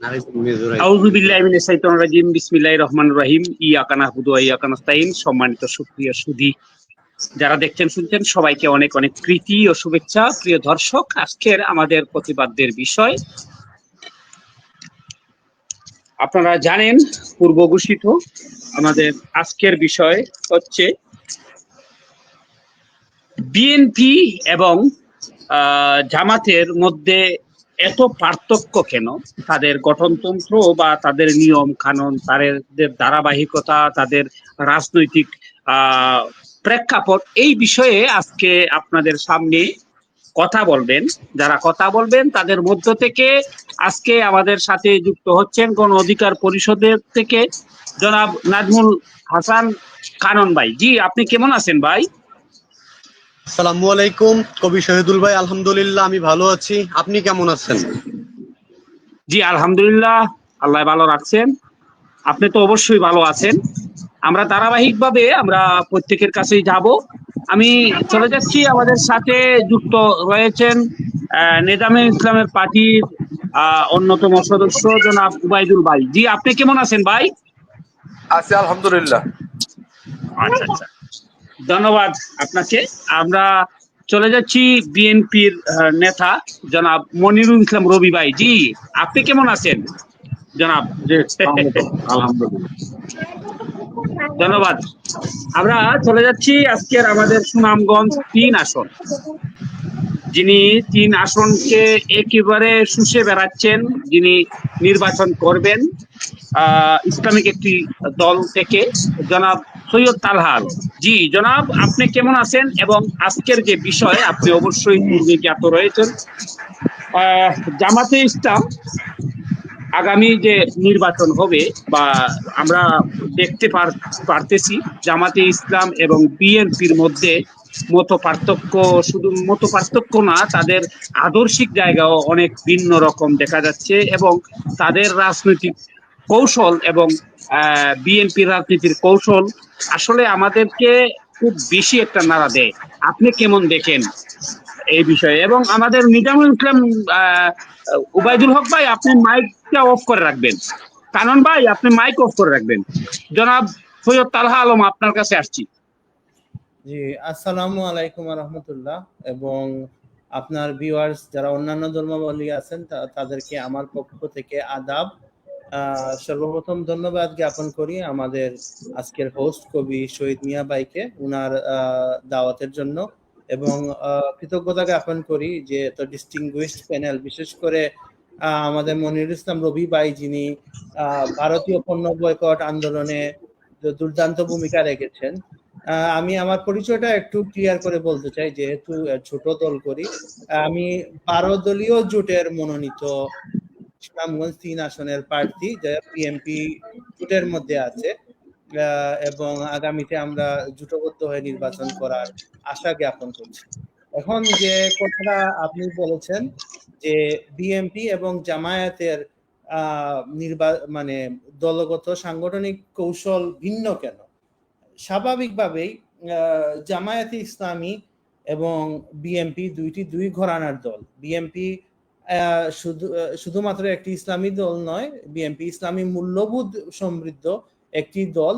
আউযু বিল্লাহি মিনাশ শাইতানির রাজিম বিসমিল্লাহির রহমানির রহিম ইয়াকা না'বুদু ওয়া ইয়াকা নাস্তাইন। সম্মানিত সুপ্রিয় সুধী যারা দেখছেন শুনছেন সবাইকে অনেক অনেক প্রীতি ও শুভেচ্ছা। প্রিয় দর্শক, আজকের আমাদের প্রতিবাদ্যের বিষয় আপনারা জানেন, পূর্ব ঘোষিত। আমাদের আজকের বিষয় হচ্ছে বিএনপি এবং জামাতের মধ্যে এত পার্থক্য কেন? তাদের গঠনতন্ত্র বা তাদের নিয়ম কানুন, তাদের ধারাবাহিকতা, তাদের রাজনৈতিক প্রেক্ষাপট, এই বিষয়ে আজকে আপনাদের সামনে কথা বলবেন। যারা কথা বলবেন তাদের মধ্য থেকে আজকে আমাদের সাথে যুক্ত হচ্ছেন গণ অধিকার পরিষদের থেকে জনাব নাজমুল হাসান কানন ভাই। জি, আপনি কেমন আছেন ভাই? আসসালামু আলাইকুম কবি শহীদুল ভাই, আলহামদুলিল্লাহ আমি ভালো আছি। আপনি কেমন আছেন? জি আলহামদুলিল্লাহ, আল্লাহ ভালো রাখছেন। আপনি তো অবশ্যই ভালো আছেন। আমরা ধারাবাহিকভাবে আমরা প্রত্যেকের কাছেই যাব। আমি চলে যাচ্ছি, আমাদের সাথে যুক্ত রয়েছেন নেজামে ইসলামের পার্টির অন্যতম সদস্য জনাব উবাইদুল ভাই। জি, আপনি কেমন আছেন ভাই? আছি আলহামদুলিল্লাহ। আচ্ছা আচ্ছা, ধন্যবাদ আপনাকে। আমরা চলে যাচ্ছি বিএনপির নেতা জনাব মনিরুল ইসলাম রবি ভাই। জি, আপনি কেমন আছেন জনাব? আলহামদুলিল্লাহ। ধন্যবাদ। আমরা চলে যাচ্ছি আজকের আমাদের সুনামগঞ্জ ৩ আসন, যিনি ৩ আসনকে একেবারে শুষে বেড়াচ্ছেন, যিনি নির্বাচন করবেন ইসলামিক একটি দল থেকে, জনাব সৈয়দ তালহা আলম। জি জনাব, আপনি কেমন আছেন? এবং আজকের যে বিষয় আপনি অবশ্যই পূর্বে জ্ঞাত রয়েছেন, জামাতে ইসলাম আগামী যে নির্বাচন হবে বা আমরা দেখতে পারতেছি, জামাতে ইসলাম এবং বিএনপির মধ্যে মত পার্থক্য, শুধু মত পার্থক্য না, তাদের আদর্শিক জায়গাও অনেক ভিন্ন রকম দেখা যাচ্ছে। এবং তাদের রাজনৈতিক কৌশল এবং বিএনপির রাজনীতির কৌশল আসলে আমাদেরকে খুব বেশি একটা নাড়া দেয়। আপনি কেমন দেখেন এই বিষয়ে? এবং আমাদের নিজামুল ইসলাম উবাইদুল হক ভাই, আপনি মাইকটা অফ করে রাখবেন। কানন ভাই, আপনি মাইক অফ করে রাখবেন। জনাব সৈয়দ তালহা আলম, আপনার কাছে আসছি। জি, আসসালামু আলাইকুম রহমতুল্লাহ। এবং আপনার ভিউয়ার্স যারা অন্যান্য ধর্মাবলম্বী আছেন তাদেরকে আমার পক্ষ থেকে আদাব। সর্বপ্রথম ধন্যবাদ জ্ঞাপন করি আমাদের আজকের হোস্ট কবি শহীদ মিয়া ভাইকে উনার দাওয়াতের জন্য, এবং কৃতজ্ঞতা জ্ঞাপন করি যে এত ডিস্টিংগুইশড প্যানেল, বিশেষ করে আমাদের মনিরুল ইসলাম রবি ভাই, যিনি ভারতীয় পণ্য বয়কট আন্দোলনে দুর্দান্ত ভূমিকা রেখেছেন। আমি আমার পরিচয়টা একটু ক্লিয়ার করে বলতে চাই, যেহেতু ছোট দল করি। আমি 12 দলীয় জোটের মনোনীত সুনামগঞ্জ 3 আসনের প্রার্থী, যা বিএনপি জোটের মধ্যে আছে, এবং আগামীতে আমরা জোটবদ্ধ হয়ে নির্বাচন করার আশা জ্ঞাপন করছি। এখন যে কথাটা আপনি বলেছেন যে বিএনপি এবং জামায়াতের মানে দলগত সাংগঠনিক কৌশল ভিন্ন কেন? স্বাভাবিকভাবেই জামায়াতে ইসলামী এবং বিএনপি দুই ঘরানার দল। বিএনপি শুধুমাত্র একটি ইসলামী দল নয়, বিএনপি ইসলামী মূল্যবোধ সমৃদ্ধ একটি দল,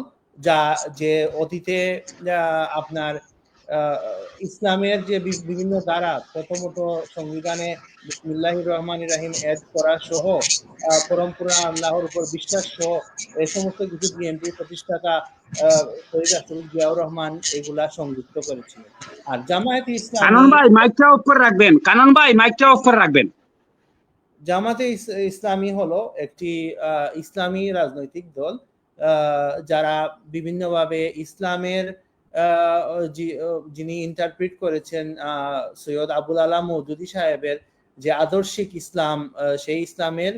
যে অতীতে আপনার ইসলামের যে বিভিন্ন ধারা, প্রথমত সংবিধানে বিসমিল্লাহির রহমানির রহিম এড করা সহ, পরম্পরা আল্লাহর উপর বিশ্বাস সহ এই সমস্ত কিছু বিএনপি প্রতিষ্ঠাতা শহীদ রাষ্ট্রপতি জিয়াউর রহমান এগুলা সংযুক্ত করেছিলেন। আর জামায়াতে ইসলামী, কানন ভাই মাইকটা অফ করে রাখবেন। কানন ভাই মাইকটা অফ করে রাখবেন। জামাতে ইসলামী হলো একটি ইসলামী রাজনৈতিক দল, যারা বিভিন্নভাবে ইসলামের যিনি ইন্টারপ্রিট করেছেন সৈয়দ আবুল আলা মওদুদী সাহেবের যে আদর্শিক ইসলাম, সেই ইসলামের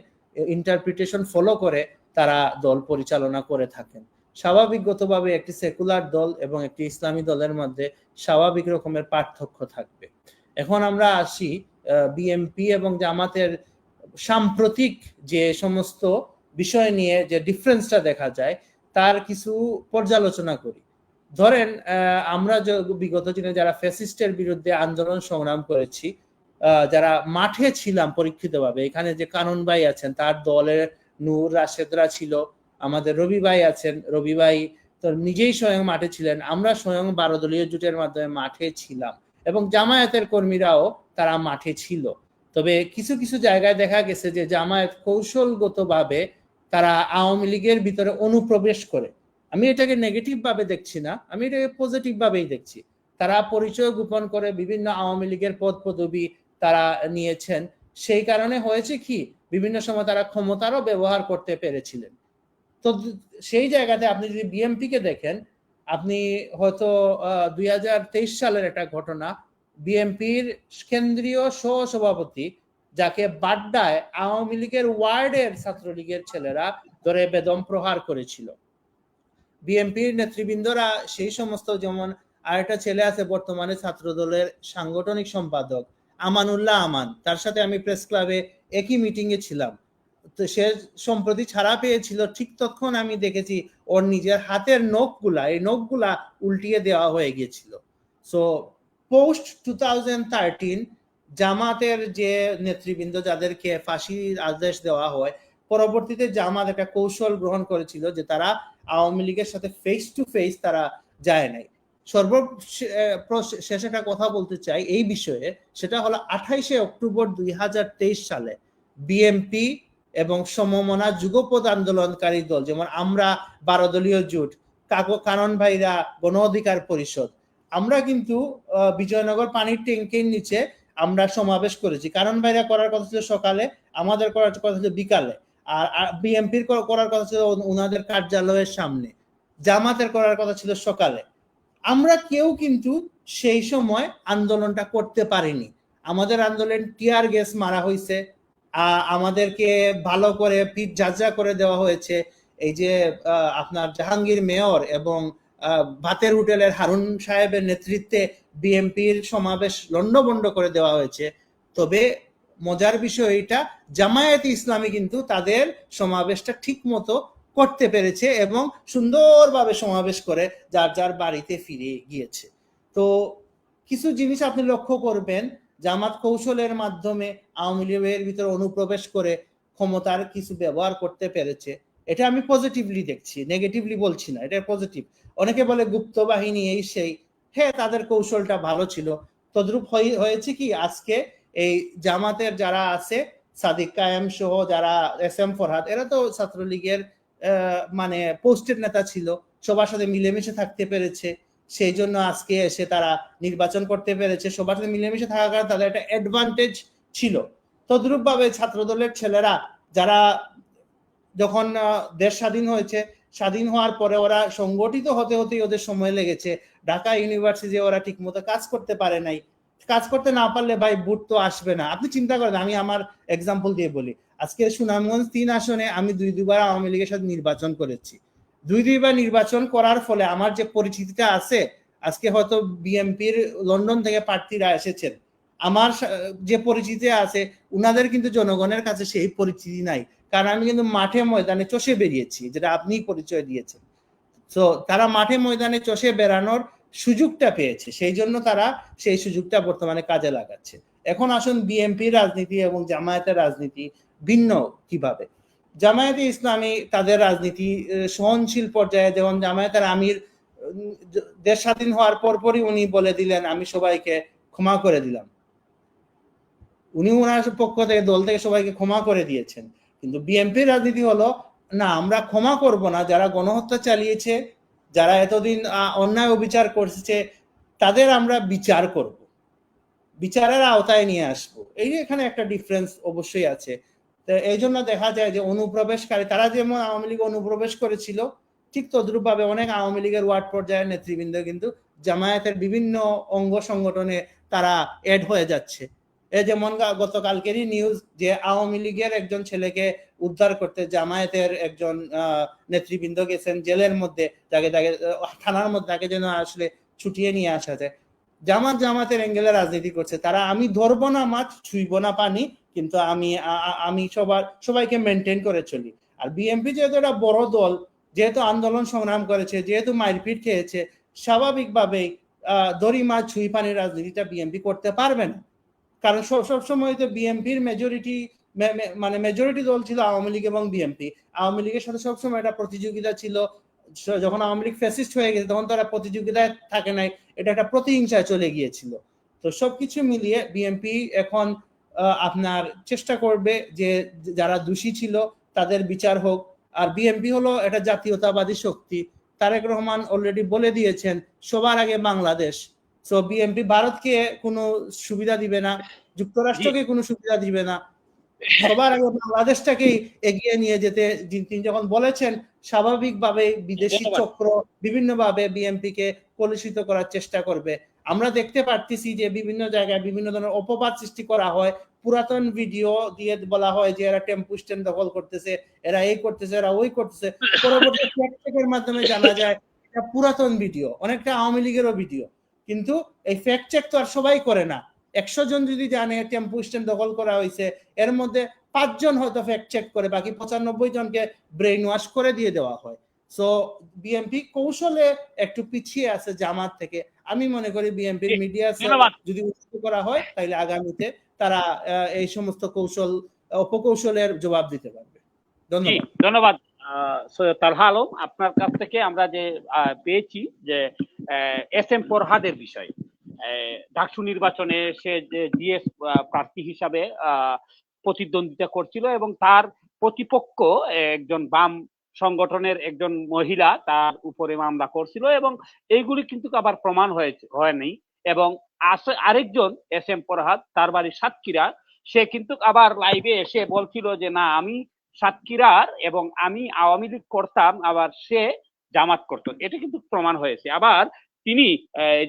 ইন্টারপ্রিটেশন ফলো করে তারা দল পরিচালনা করে থাকেন। স্বাভাবিকগতভাবে একটি সেকুলার দল এবং একটি ইসলামী দলের মধ্যে স্বাভাবিক রকমের পার্থক্য থাকবে। এখন আমরা আসি বিএনপি এবং জামাতের সাম্প্রতিক যে সমস্ত বিষয় নিয়ে যে ডিফারেন্সটা দেখা যায়, তার কিছু পর্যালোচনা করি। ধরেন আমরা বিগত দিনে যারা ফ্যাসিস্টের বিরুদ্ধে আন্দোলন সংগ্রাম করেছি, যারা মাঠে ছিলাম পরীক্ষিতভাবে, এখানে যে কানন ভাই আছেন তার দলের নূর রাশেদরা ছিল, আমাদের রবি ভাই আছেন, রবি ভাই তো নিজেই স্বয়ং মাঠে ছিলেন, আমরা স্বয়ং 12 দলীয় জোটের মাধ্যমে মাঠে ছিলাম এবং জামায়াতের কর্মীরাও তারা মাঠে ছিল। তবে কিছু কিছু জায়গায় দেখা গেছে যে জামায়াত কৌশলগতভাবে তারা আওয়ামী লীগের ভিতরে অনুপ্রবেশ করে। আমি এটাকে নেগেটিভ ভাবে দেখছি না, আমি এটাকে পজিটিভ ভাবেই দেখছি। তারা পরিচয় গোপন করে বিভিন্ন আওয়ামী লীগের পদ পদবি তারা নিয়েছেন, সেই কারণে হয়েছে কি বিভিন্ন সময় তারা ক্ষমতারও ব্যবহার করতে পেরেছিলেন। তো সেই জায়গাতে আপনি যদি বিএনপি কে দেখেন, আপনি হয়তো 2023 সালের একটা ঘটনা, বিএনপির কেন্দ্রীয় সহ সভাপতি যাকে বাড্ডায় আওয়ামী লীগের ওয়ার্ডের ছাত্রলীগের ছেলেরা ধরে বেদম প্রহার করেছিল। বিএনপির নেতৃবৃন্দরা সেই সমস্ত, যেমন আরেকটা ছেলে আছে বর্তমানে ছাত্র দলের সাংগঠনিক সম্পাদক আমানুল্লাহ আমান, তার সাথে আমি প্রেস ক্লাবে একই মিটিং এ ছিলাম, তো সে সম্প্রতি ছাড়া পেয়েছিল, ঠিক তখন আমি দেখেছি ওর নিজের হাতের এই নখগুলা উল্টিয়ে দেওয়া হয়ে গিয়েছিল। সো পোস্ট 2013 জামাতের যে নেতৃবৃন্দ যাদেরকে ফাঁসির আদেশ দেওয়া হয়, পরবর্তীতে জামাত একটা কৌশল গ্রহণ করেছিল যে তারা আওয়ামী লীগের সাথে ফেস টু ফেস তারা যায় নাই। সর্বশেষ একটা কথা বলতে চাই এই বিষয়ে, সেটা হলো 28 অক্টোবর 2023 সালে বিএনপি এবং সমমনা যুগপৎ আন্দোলনকারী দল, যেমন আমরা 12 দলীয় জোট, কানন ভাইরা গণ অধিকার পরিষদ, আমরা কিন্তু বিজয়নগর পানির ট্যাঙ্কের নিচে আমরা সমাবেশ করেছি। কানন ভাইরা করার কথা ছিল সকালে, আমাদের করার কথা ছিল বিকালে, আর বিএনপির করার কথা ছিল ওনাদের কার্যালয়ের সামনে, জামাতের করার কথা ছিল সকালে। আমরা কেউ কিন্তু সেই সময় আন্দোলনটা করতে পারিনি। আমাদের আন্দোলন টিয়ার গ্যাস মারা হয়েছে, আমাদেরকে ভালো করে পিঠ ঝাঁঝরা করে দেওয়া হয়েছে। এই যে আপনার জাহাঙ্গীর মেয়র এবং ভাতের হোটেলের হারুন সাহেবের নেতৃত্বে বিএনপির সমাবেশ লন্ডভন্ড করে দেওয়া হয়েছে। তবে মজার বিষয় এটা, জামায়াতে ইসলামী কিন্তু তাদের সমাবেশটা ঠিক মতো করতে পেরেছে এবং সুন্দরভাবে সমাবেশ করে যার যার বাড়িতে ফিরে গিয়েছে। তো কিছু জিনিস আপনি লক্ষ্য করবেন, জামাত কৌশলের মাধ্যমে আওয়ামী লীগের ভিতরে অনুপ্রবেশ করে ক্ষমতার কিছু ব্যবহার করতে পেরেছে, এটা আমি পজিটিভলি দেখছি, নেগেটিভলি বলছি না, এটা পজিটিভ। অনেকে বলে গুপ্ত বাহিনী এই সেই, হ্যাঁ তাদের কৌশলটা ভালো ছিল। তদ্রূপ হয়েছে কি, আজকে এই জামাতের যারা আছে সাদিক কায়েম সহ যারা এস.এম. ফরহাদ, এরা তো ছাত্রলীগের মানে পোস্টের নেতা ছিল, সবার সাথে মিলেমিশে থাকতে পেরেছে, সেই জন্য আজকে এসে তারা নির্বাচন করতে পেরেছে। সবার সাথে মিলেমিশে থাকার কারণে তাদের একটা অ্যাডভান্টেজ ছিল। তদ্রূপ ভাবে ছাত্রদলের ছেলেরা যারা যখন দেশ স্বাধীন হয়েছে, স্বাধীন হওয়ার পরে ওরা সংগঠিত হতে হতেই ওদের সময় লেগেছে। ঢাকা ইউনিভার্সিটি ওরা ঠিক মতো কাজ করতে পারে নাই, কাজ করতে না পারলে ভাই ভোট তো আসবে না। আপনি চিন্তা করেন, আমি আমার এক্সাম্পল দিয়ে বলি, আজকে সুনামগঞ্জ 3 আসনে আমি দুইবার আওয়ামী লীগের সাথে নির্বাচন করেছি। দুইবার নির্বাচন করার ফলে আমার যে পরিচিতিটা আছে, আজকে হয়তো বিএনপির লন্ডন থেকে প্রার্থীরা এসেছেন, আমার যে পরিচিতি আছে উনাদের কিন্তু জনগণের কাছে সেই পরিচিতি নাই, কারণ আমি কিন্তু মাঠে ময়দানে চষে বেরিয়েছি, যেটা আপনি পরিচয় দিয়েছেন। তো তারা মাঠে ময়দানে চষে বেড়ানোর সুযোগটা পেয়েছে, সেই জন্য তারা সেই সুযোগটা বর্তমানে কাজে লাগাচ্ছে। এখন আসুন বিএনপির রাজনীতি এবং জামায়াতের রাজনীতি ভিন্ন কিভাবে। জামায়াতে ইসলামী তাদের রাজনীতি সহনশীল পর্যায়ে, যেমন জামায়াতের আমির দেশ স্বাধীন হওয়ার পরপরই উনি বলে দিলেন আমি সবাইকে ক্ষমা করে দিলাম, উনি ওনার পক্ষ থেকে দল থেকে সবাইকে ক্ষমা করে দিয়েছেন। কিন্তু বিএনপির রাজনীতি হলো না, আমরা ক্ষমা করব না, যারা গণহত্যা চালিয়েছে, যারা এতদিন অন্যায় অবিচার করছে, তাদের আমরা বিচার করব, বিচারের আওতায় নিয়ে আসব। এই যে এখানে একটা ডিফারেন্স অবশ্যই আছে। তো এই জন্য দেখা যায় যে অনুপ্রবেশকারী, তারা যেমন আওয়ামী লীগ অনুপ্রবেশ করেছিল, ঠিক তদ্রূপ ভাবে অনেক আওয়ামী লীগের ওয়ার্ড পর্যায়ের নেতৃবৃন্দ কিন্তু জামায়াতের বিভিন্ন অঙ্গ সংগঠনে তারা এড হয়ে যাচ্ছে। যেমন গতকালকেরই নিউজ যে আওয়ামী লীগের একজন ছেলেকে উদ্ধার করতে জামায়াতের একজন নেতৃবৃন্দ গেছেন জেলের মধ্যে, তাকে থানার মধ্যে, তাকে যেন আসলে ছুটিয়ে নিয়ে আসা যায়। জামাতের অ্যাঙ্গেলে রাজনীতি করছে তারা, আমি ধরবো না মাছ, ছুঁইব না পানি, কিন্তু আমি সবাইকে মেনটেন করে চলি। আর বিএনপি যেহেতু একটা বড় দল, যেহেতু আন্দোলন সংগ্রাম করেছে, যেহেতু মারপিট খেয়েছে, স্বাভাবিকভাবেই দড়ি মাছ ছুঁই পানির রাজনীতিটা বিএনপি করতে পারবে না। কারণ সব সময় তো বিএনপির মেজরিটি মানে মেজরিটি দল ছিল আওয়ামী লীগ এবং বিএনপি। আওয়ামী লীগের সাথে সবসময় একটা প্রতিযোগিতা ছিল। যখন আওয়ামী লীগ ফ্যাসিস্ট হয়ে গেছে তখন তারা প্রতিযোগিতায় থাকে নাই, এটা একটা প্রতিহিংসায় চলে গিয়েছিল। তো সবকিছু মিলিয়ে বিএনপি এখন আপনার চেষ্টা করবে যে যারা দোষী ছিল তাদের বিচার হোক। আর বিএনপি হলো এটা জাতীয়তাবাদী শক্তি। তারেক রহমান অলরেডি বলে দিয়েছেন সবার আগে বাংলাদেশ। সো বিএনপি ভারতকে কোনো সুবিধা দিবে না, যুক্তরাষ্ট্রকে কোনো সুবিধা দিবে না, সবার আগে বাংলাদেশটাকেই এগিয়ে নিয়ে যেতে তিনি যখন বলেছেন, স্বাভাবিকভাবে বিদেশি চক্র বিভিন্নভাবে বিএনপিকে কলুষিত করার চেষ্টা করবে। আমরা দেখতে পারতেছি যে বিভিন্ন জায়গায় বিভিন্ন ধরনের অপবাদ সৃষ্টি করা হয়, পুরাতন ভিডিও দিয়ে বলা হয় যে এরা টেম্পু স্ট্যান্ড দখল করতেছে, এরা এই করতেছে, এরা ওই করতেছে। পরবর্তী ফ্যাক্ট চেকের মাধ্যমে জানা যায় এটা পুরাতন ভিডিও, অনেকটা আওয়ামী লীগেরও ভিডিও। কিন্তু এই ফ্যাক্ট চেক তো আর সবাই করে না। 100 জন যদি জানে টেম্পু স্ট্যান্ড দখল করা হয়েছে, এর মধ্যে 5 জন হয়তো ফ্যাক্ট চেক করে, বাকি 95 জনকে ব্রেইন ওয়াশ করে দিয়ে দেওয়া হয়। সো বিএনপি কৌশলে একটু পিছিয়ে আছে জামাত থেকে। আমি মনে করি বিএনপির মিডিয়া যদি উন্নত করা হয় তাহলে আগামীতে তারা এই সমস্ত অপকৌশলের জবাব দিতে পারবে। ধন্যবাদ সৈয়দ তালহা আলম। আপনার কাছ থেকে আমরা যে পেয়েছি যে এস এম ফরহাদের বিষয়, ডাকসু নির্বাচনে সে জিএস প্রার্থী হিসাবে প্রতিদ্বন্দ্বিতা করছিল এবং তার প্রতিপক্ষ একজন বাম সংগঠনের একজন মহিলা তার উপরে মামলা করছিল এবং এইগুলি কিন্তু আবার প্রমাণ হয়নি। এবং আরেকজন এস এম ফরহাদ, তার বাড়ি সাতক্ষীরা, সে কিন্তু আবার লাইভে এসে বলছিল যে না আমি সাতক্ষীরার এবং আমি আওয়ামী লীগ করতাম, আবার সে জামাত করত। এটা কিন্তু প্রমাণ হয়েছে। আবার তিনি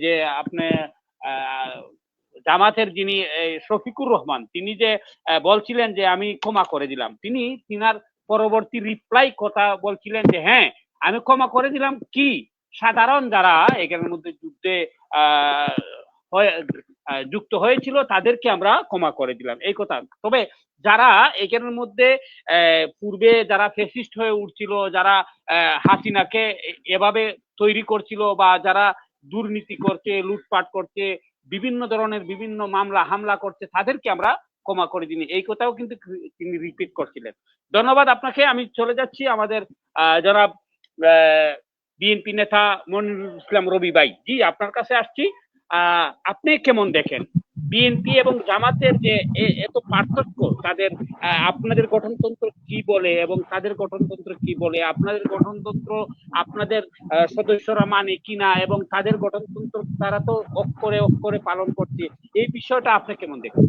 যে আপনি জামাতের যিনি শফিকুর রহমান, তিনি যে বলছিলেন যে আমি ক্ষমা করে দিলাম, তিনি তিনার পরবর্তী রিপ্লাই কথা বলছিলেন যে হ্যাঁ আমি ক্ষমা করে দিলাম, কি সাধারণ যারা এখানের মধ্যে যুদ্ধে যুক্ত হয়েছিল তাদেরকে আমরা ক্ষমা করে দিলাম, এই কথা। তবে যারা এখানের মধ্যে পূর্বে যারা ফ্যাসিস্ট হয়ে উঠছিল, যারা হাসিনাকে এভাবে তৈরি করছিল বা যারা দুর্নীতি করছে, লুটপাট করছে, বিভিন্ন ধরনের বিভিন্ন মামলা হামলা করছে, তাদেরকে আমরা ক্ষমা করে দিনি, এই কথাও কিন্তু তিনি রিপিট করছিলেন। ধন্যবাদ আপনাকে। আমি চলে যাচ্ছি আমাদের যারা বিএনপি নেতা মনিরুল ইসলাম রবি ভাই, জি আপনার কাছে আসছি। আপনি কেমন দেখেন বিএনপি এবং জামাতের যে এত পার্থক্য, তাদের আপনাদের গঠনতন্ত্র কি বলে এবং তাদের গঠনতন্ত্র কি বলে, আপনাদের গঠনতন্ত্র আপনাদের সদস্যরা মানে কিনা এবং তাদের গঠনতন্ত্র তারা তো অক্ষরে অক্ষরে পালন করছে, এই বিষয়টা আপনি কেমন দেখেন?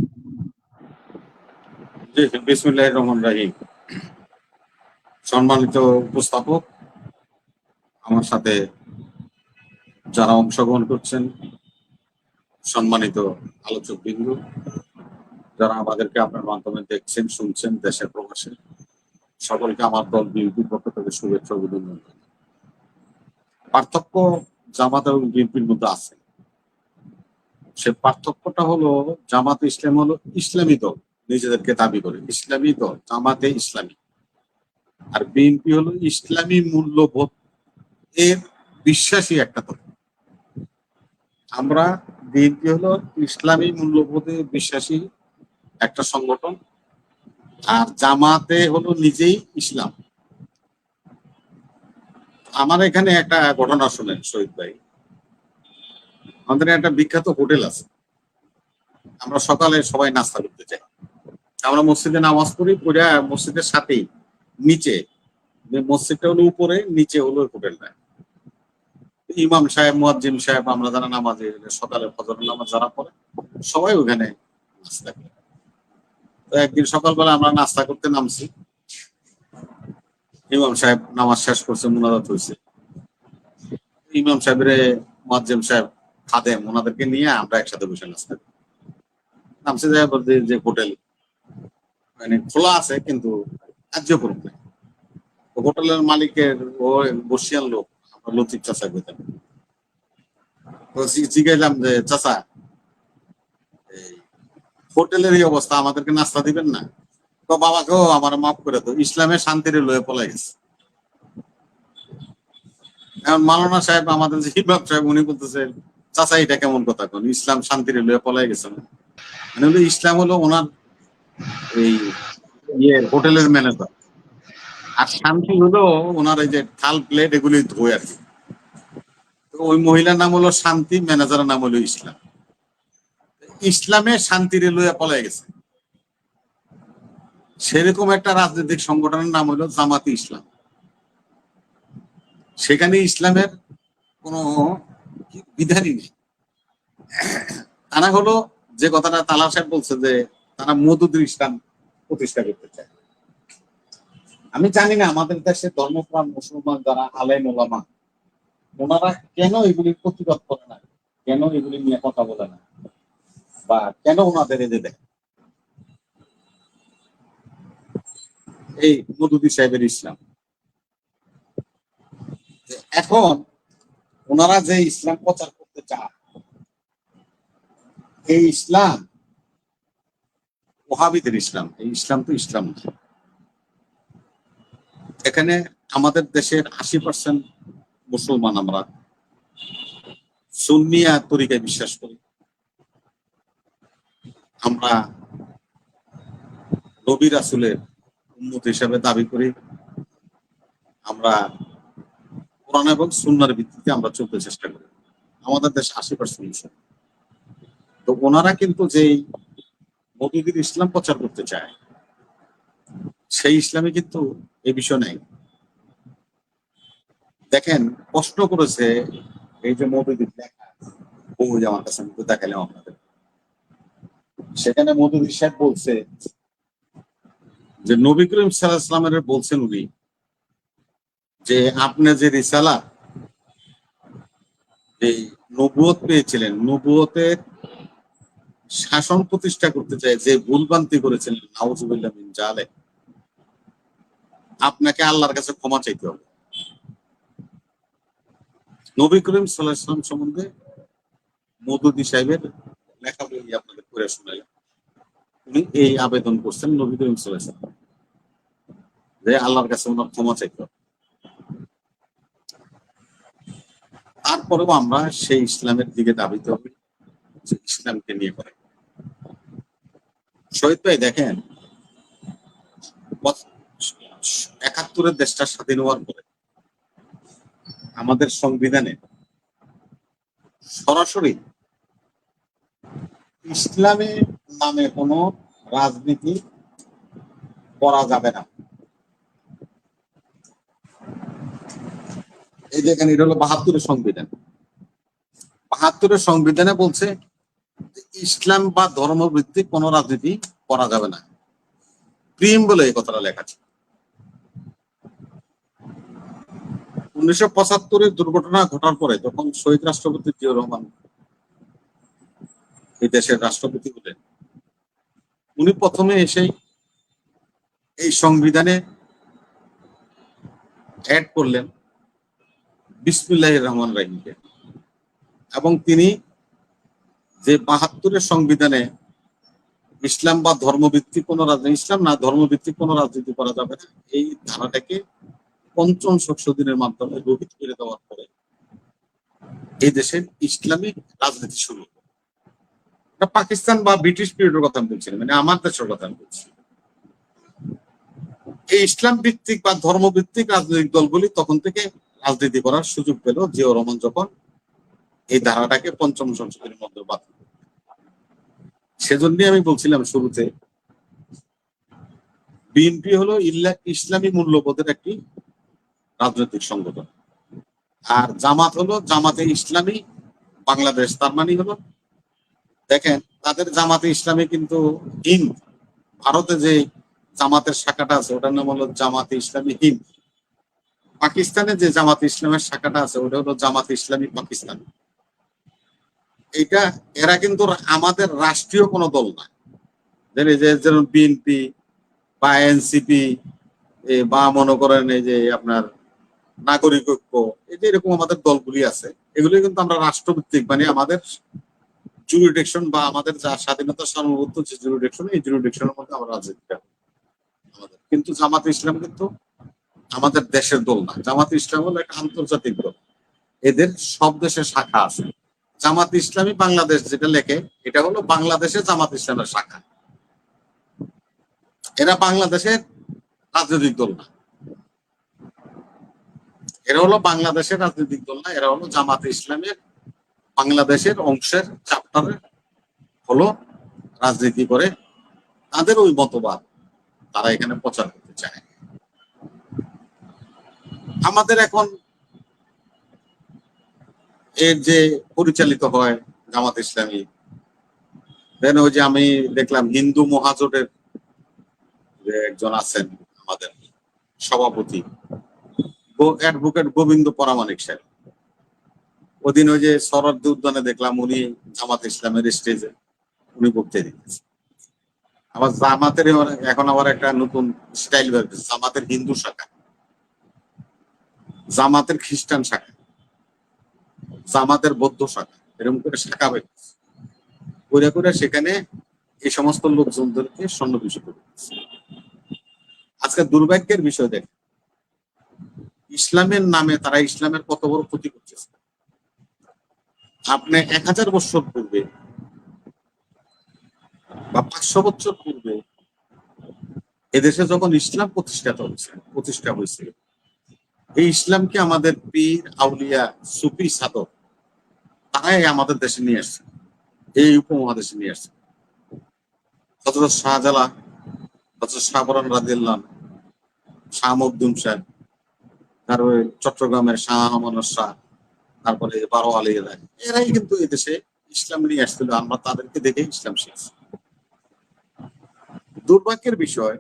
জি, বিসমিল্লাহির রহমানির রহিম। সম্মানিত উপস্থাপক, আমার সাথে যারা অংশগ্রহণ করছেন, সম্মানিত আলোচক বিন্দু, যারা আমাদেরকে আপনার মাধ্যমে দেখছেন শুনছেন দেশের প্রবাসে, সকলকে আমার দল বিএনপির পক্ষ থেকে শুভেচ্ছা অভিনন্দন। পার্থক্য জামাত এবং বিএনপির মধ্যে আছে। সে পার্থক্যটা হলো জামাতে ইসলাম হলো ইসলামী দল, নিজেদেরকে দাবি করে ইসলামী দল, জামাতে ইসলামী। আর বিএনপি হলো ইসলামী মূল্যবোধ এর বিশ্বাসী একটা দল। আমরা বিএনপি হলো ইসলামী মূল্যবোধে বিশ্বাসী একটা সংগঠন, আর জামাতে হলো নিজেই ইসলাম। আমার এখানে একটা ঘটনা শোনেন শহীদ ভাই। আমাদের একটা বিখ্যাত হোটেল আছে, আমরা সকালে সবাই নাস্তা করতে যাই। আমরা মসজিদে নামাজ পড়ি, পড়ে মসজিদের সাথেই নিচে, মসজিদটা হলো উপরে, নিচে হলো হোটেলটা। ইমাম সাহেব, মুয়াজ্জিম সাহেব, আমরা যারা নামাজে সকালে ফজর নামাজ যারা পড়ে সবাই ওখানে নাস্তা করে। তো একদিন সকালবেলা আমরা নাস্তা করতে নামছি, ইমাম সাহেব নামাজ শেষ করছে, মুনাজাত হয়েছে। ইমাম সাহেবের মুয়াজ্জিম সাহেব খাদেম ওনাদেরকে নিয়ে আমরা একসাথে বসে নাস্তা করি। নামছে যায় বলতে যে হোটেল মানে খোলা আছে কিন্তু কার্যক্রম নেই। হোটেলের মালিকের ও বসিয়ান লোক, আমরা লতিফ চাচা কইতাম। তো জিজ্ঞাসলাম যে চাচা এই হোটেলের এই অবস্থা, আমাদেরকে নাস্তা দিবেন না? তো বাবাকেও আমার মাফ করে তো, ইসলামের শান্তির লয়ে পলাই গেছে। এখন মাওলানা সাহেব, আমাদের যে ইমাম সাহেব, উনি বলতেছে চাচা এটা কেমন কথা কোন, ইসলাম শান্তির লয়ে পলাই গেছে না? মানে হলো ইসলাম হলো ওনার এই হোটেলের ম্যানেজার, আর শান্তি হলো ওনার এই যে থাল প্লেট এগুলি ধোয় আর কি। তো ওই মহিলার নাম হলো শান্তি, ম্যানেজারের নাম হলো ইসলাম। ইসলামে শান্তির লইয়া পলাই গেছে। সেরকম একটা রাজনৈতিক সংগঠনের নাম হলো জামাতি ইসলাম। সেখানে ইসলামের কোনো বিধানই নেই। তারা হলো যে কথাটা তালা সাহেব বলছে যে তারা মধুদের ইসলাম প্রতিষ্ঠা করতে চায়। আমি জানি না আমাদের দেশে ধর্মপ্রাণ মুসলমান যারা আলেম ওলামা, ওনারা কেন এগুলি প্রতিবাদ করে না, কেন এগুলি নিয়ে কথা বলে না, বা কেন ওনাদের এদের দেয় এই মধুদি সাহেবের ইসলাম। এখন ওনারা যে ইসলাম প্রচার করতে চায়, এই ইসলাম ওহাবিদের ইসলাম, এই ইসলাম তো ইসলাম না। এখানে আমাদের দেশের 80% মুসলমান আমরা সুন্নিয়া তরিকায় বিশ্বাস করি। আমরা নবী রাসূলের উম্মত হিসেবে দাবি করি। আমরা কোরআন এবং সুন্নাহর ভিত্তিতে আমরা চলতে চেষ্টা করি। আমাদের দেশ 80% মুসলমান। তো ওনারা কিন্তু যেই মধুদির ইসলাম প্রচার করতে চায়, সেই ইসলামে কিন্তু এই বিষয় নেই। দেখেন, প্রশ্ন করেছে এই যে মধুদির লেখা, বই আমার কাছে আমি তো দেখালাম আপনাদের। সেখানে মধুদি সাহেব বলছে যে নবী করিম সাল্লাল্লাহু আলাইহি ওয়াসাল্লামের বলছেন উনি যে আপনি যে রিসালা এই নবুয়ত পেয়েছিলেন, নবুয়তের শাসন প্রতিষ্ঠা করতে চায় যে ভুলভ্রান্তি করেছিলেন, নাউজুবিল্লাহ মিন জালিক, আপনাকে আল্লাহর কাছে ক্ষমা চাইতে হবে। নবী করিম সাল্লাল্লাহু আলাইহি ওয়াসাল্লাম সম্বন্ধে মধুদি সাহেবের লেখা বই আপনাদের পড়ে শোনালাম। উনি এই আবেদন করছেন নবী করিম সাল্লাল্লাহু আলাইহি ওয়াসাল্লাম যে আল্লাহর কাছে ওনার ক্ষমা চাইতে হবে। তারপরেও আমরা সেই ইসলামের দিকে ধাবিত হই, যে ইসলামকে নিয়ে করে। শহীদ ভাই দেখেন, ৭১-এর দেশটা স্বাধীন হওয়ার পরে আমাদের সংবিধানে সরাসরি ইসলামের নামে কোনো রাজনীতি করা যাবে না। এই দেখেন, এটা হলো ৭২-এর সংবিধান। ৭২-এর সংবিধানে বলছে ইসলাম বা ধর্মভিত্তিক কোনো রাজনীতি করা যাবে না। বলে এই কথাটা লেখা আছে। ১৯৭৫-এর দুর্ঘটনা ঘটার পরে যখন শহীদ রাষ্ট্রপতি জিয়াউর রহমান এই দেশের রাষ্ট্রপতি হলেন, উনি প্রথমে এসে এই সংবিধানে অ্যাড করলেন বিসমিল্লাহির রহমান রহিমকে, এবং তিনি যে ৭২-এর সংবিধানে ইসলাম বা ধর্মভিত্তিক কোনো রাজনীতি, ইসলাম না ধর্মভিত্তিক কোনো রাজনীতি করা যাবে না, এই ধারাটাকে পঞ্চম সংশোধনের মাধ্যমে রহিত করে দেওয়ার পরে এই দেশের ইসলামিক রাজনীতি শুরু। পাকিস্তান বা ব্রিটিশ পিরিয়ডের কথা আমি বলছি, মানে আমার দেশের কথা আমি বলছি। এই ইসলাম ভিত্তিক বা ধর্মভিত্তিক রাজনৈতিক দলগুলি তখন থেকে রাজনীতি করার সুযোগ পেল জিয়াউর রহমান যখন এই ধারাটাকে পঞ্চম সংশোধনের মধ্যে বাতিল। সেজন্য আমি বলছিলাম শুরুতে, বিএনপি হলো ইসলামী মূল্যবোধের একটি রাজনৈতিক সংগঠন, আর জামাত হলো জামাতে ইসলামী বাংলাদেশ। তার মানে হলো, দেখেন, তাদের জামাতে ইসলামী কিন্তু হিন্দ, ভারতে যে জামাতের শাখাটা আছে ওটার নাম হলো জামাতে ইসলামী হিন্দ। পাকিস্তানে যে জামাতে ইসলামের শাখাটা আছে ওটা হলো জামাতে ইসলামী পাকিস্তান। এইটা, এরা কিন্তু আমাদের রাষ্ট্রীয় কোনো দল না, যেমন বিএনপি বা এনসিপি বা মনে করেন এই যে আপনার নাগরিক ঐক্য, এই যে এরকম আমাদের দলগুলি আছে, এগুলি কিন্তু আমরা রাষ্ট্রভিত্তিক, মানে আমাদের জুরিডিকশন বা আমাদের যা স্বাধীনতা সার্বভৌমত্ব যে জুরিডিকশন, এই জুরিডিকশনের মধ্যে আমরা রাজনীতিটা আমাদের। কিন্তু জামাতে ইসলাম কিন্তু আমাদের দেশের দল না। জামাতে ইসলাম হলো একটা আন্তর্জাতিক দল, এদের সব দেশের শাখা আছে। জামাত ইসলামী বাংলাদেশ যেটা লেখে, এটা হলো বাংলাদেশের জামাত ইসলামের শাখা। এরা বাংলাদেশের রাজনৈতিক দল না, এরা হলো বাংলাদেশের রাজনৈতিক দল না, এরা হলো জামাত ইসলামের বাংলাদেশের অংশের চ্যাপ্টারের হলো রাজনীতি করে, তাদের ওই মতবাদ তারা এখানে প্রচার করতে চায়। আমাদের এখন এর যে পরিচালিত হয় জামাত ইসলামী, দেন ওই যে আমি দেখলাম হিন্দু মহাজোটের যে একজন আছেন আমাদের সভাপতি অ্যাডভোকেট গোবিন্দ পরামানিক সাহেব, ওদিন ওই যে শরৎ উদ্যানে দেখলাম উনি জামাত ইসলামের স্টেজে উনি বক্তৃতা দিতেছেন। আবার জামাতের এখন আবার একটা নতুন স্টাইল বের হয়েছে, জামাতের হিন্দু শাখা, জামাতের খ্রিস্টান শাখা, জামাতের বৌদ্ধ শাখা, এরকম করে শাখা বের করে করে সেখানে এই সমস্ত লোকজনদেরকে সন্নিবেশিত করতেছে। আজকে দুর্ভাগ্যের বিষয় দেখ, ইসলামের নামে তারা ইসলামের কত বড় ক্ষতি করতেছে। আপনি 1000 বছর পূর্বে বা 500 বছর পূর্বে এদেশে যখন ইসলাম প্রতিষ্ঠা হয়েছে, এই ইসলামকে আমাদের পীর আউলিয়া সুফি সাধক তারাই আমাদের দেশে নিয়ে আসছে, এই উপমহাদেশে নিয়ে আসছে। হযরত শাহজালাল, হযরত শাহপরান রাদিয়াল্লাহু আনহু, শাহ মখদুম সাহেব, তারপরে চট্টগ্রামের শাহ আমানত শাহ, তারপরে বারো আলিয়া, এরাই কিন্তু এদেশে ইসলাম নিয়ে আসছিল। আমরা তাদেরকে দেখে ইসলাম শিখছি। দুর্ভাগ্যের বিষয়,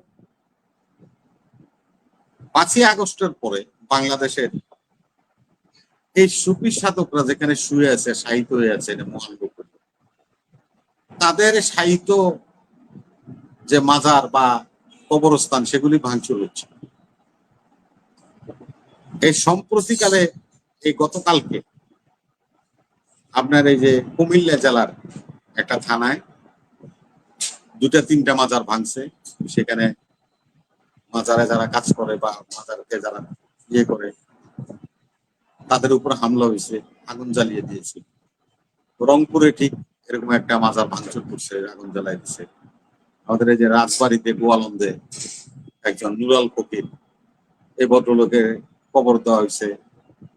5ই আগস্টের পরে বাংলাদেশের এই সুফি সাধকরা যেখানে শুয়ে আছে, সাহিত্য হয়ে আছে, মহান লোক, তাদের সাহিত্য যে মাজার বা কবরস্থান সেগুলি ভাঙচুর হচ্ছে। এই সম্প্রতিকালে এই গতকালকে আপনার এই যে কুমিল্লা জেলার একটা থানায় 2-3টা মাজার ভাঙছে। সেখানে মাজারে যারা কাজ করে বা মাজারকে যারা ইয়ে করে তাদের উপর হামলা হয়েছে, আগুন জ্বালিয়ে দিয়েছে। রংপুরে ঠিক এরকম একটা মাজার ভাঙচুর করছে, আগুন জ্বালিয়ে দিচ্ছে। আমাদের এই যে রাজবাড়িতে গোয়ালন্দে একজন নুরাল ফকির, এই ভদ্রলোকের কবর দেওয়া হয়েছে,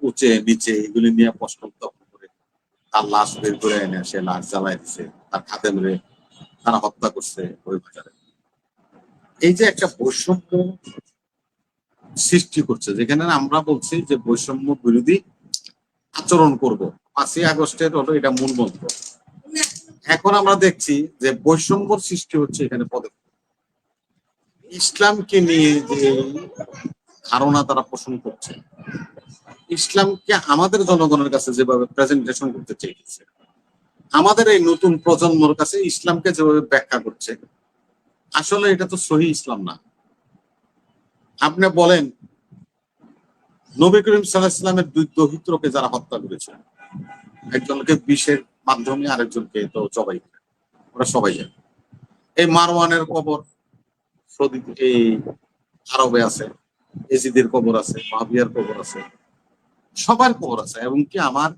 উঁচে নিচে এগুলি নিয়ে প্রশ্ন উত্থাপন করে তার লাশ বের করে এনে সে লাশ জ্বালাই দিচ্ছে, তার খাতে মেরে তারা হত্যা করছে ওই বাজারে। এই যে একটা বৈষম্য সৃষ্টি করছে, যেখানে আমরা বলছি যে বৈষম্য বিরোধী আচরণ করব, 5ই আগস্টের হলো এটা মূল মন্ত্র। এখন আমরা দেখছি যে বৈষম্য সৃষ্টি হচ্ছে এখানে পদে। ইসলামকে নিয়ে যে ধারণা তারা পোষণ করছে, ইসলামকে আমাদের জনগণের কাছে যেভাবে প্রেজেন্টেশন করতে চেয়েছে, আমাদের এই নতুন প্রজন্মর কাছে ইসলামকে যেভাবে ব্যাখ্যা করছে, আসলে এটা তো সহি ইসলাম না। আপনি বলেন নবী করিম সাল্লাল্লাহু আলাইহি ওয়াসাল্লামের 2 দৌহিত্রকে যারা হত্যা করেছে, একজনকে বিষের মাধ্যমে আরেকজনকে তো জবাই করে, ওরা সবাই জানে। এই মারওয়ানের কবর সৌদি এই আরবে আছে, এজিদের কবর আছে, মুআবিয়ার কবর আছে, সবার কবর আছে। এবং কি আমার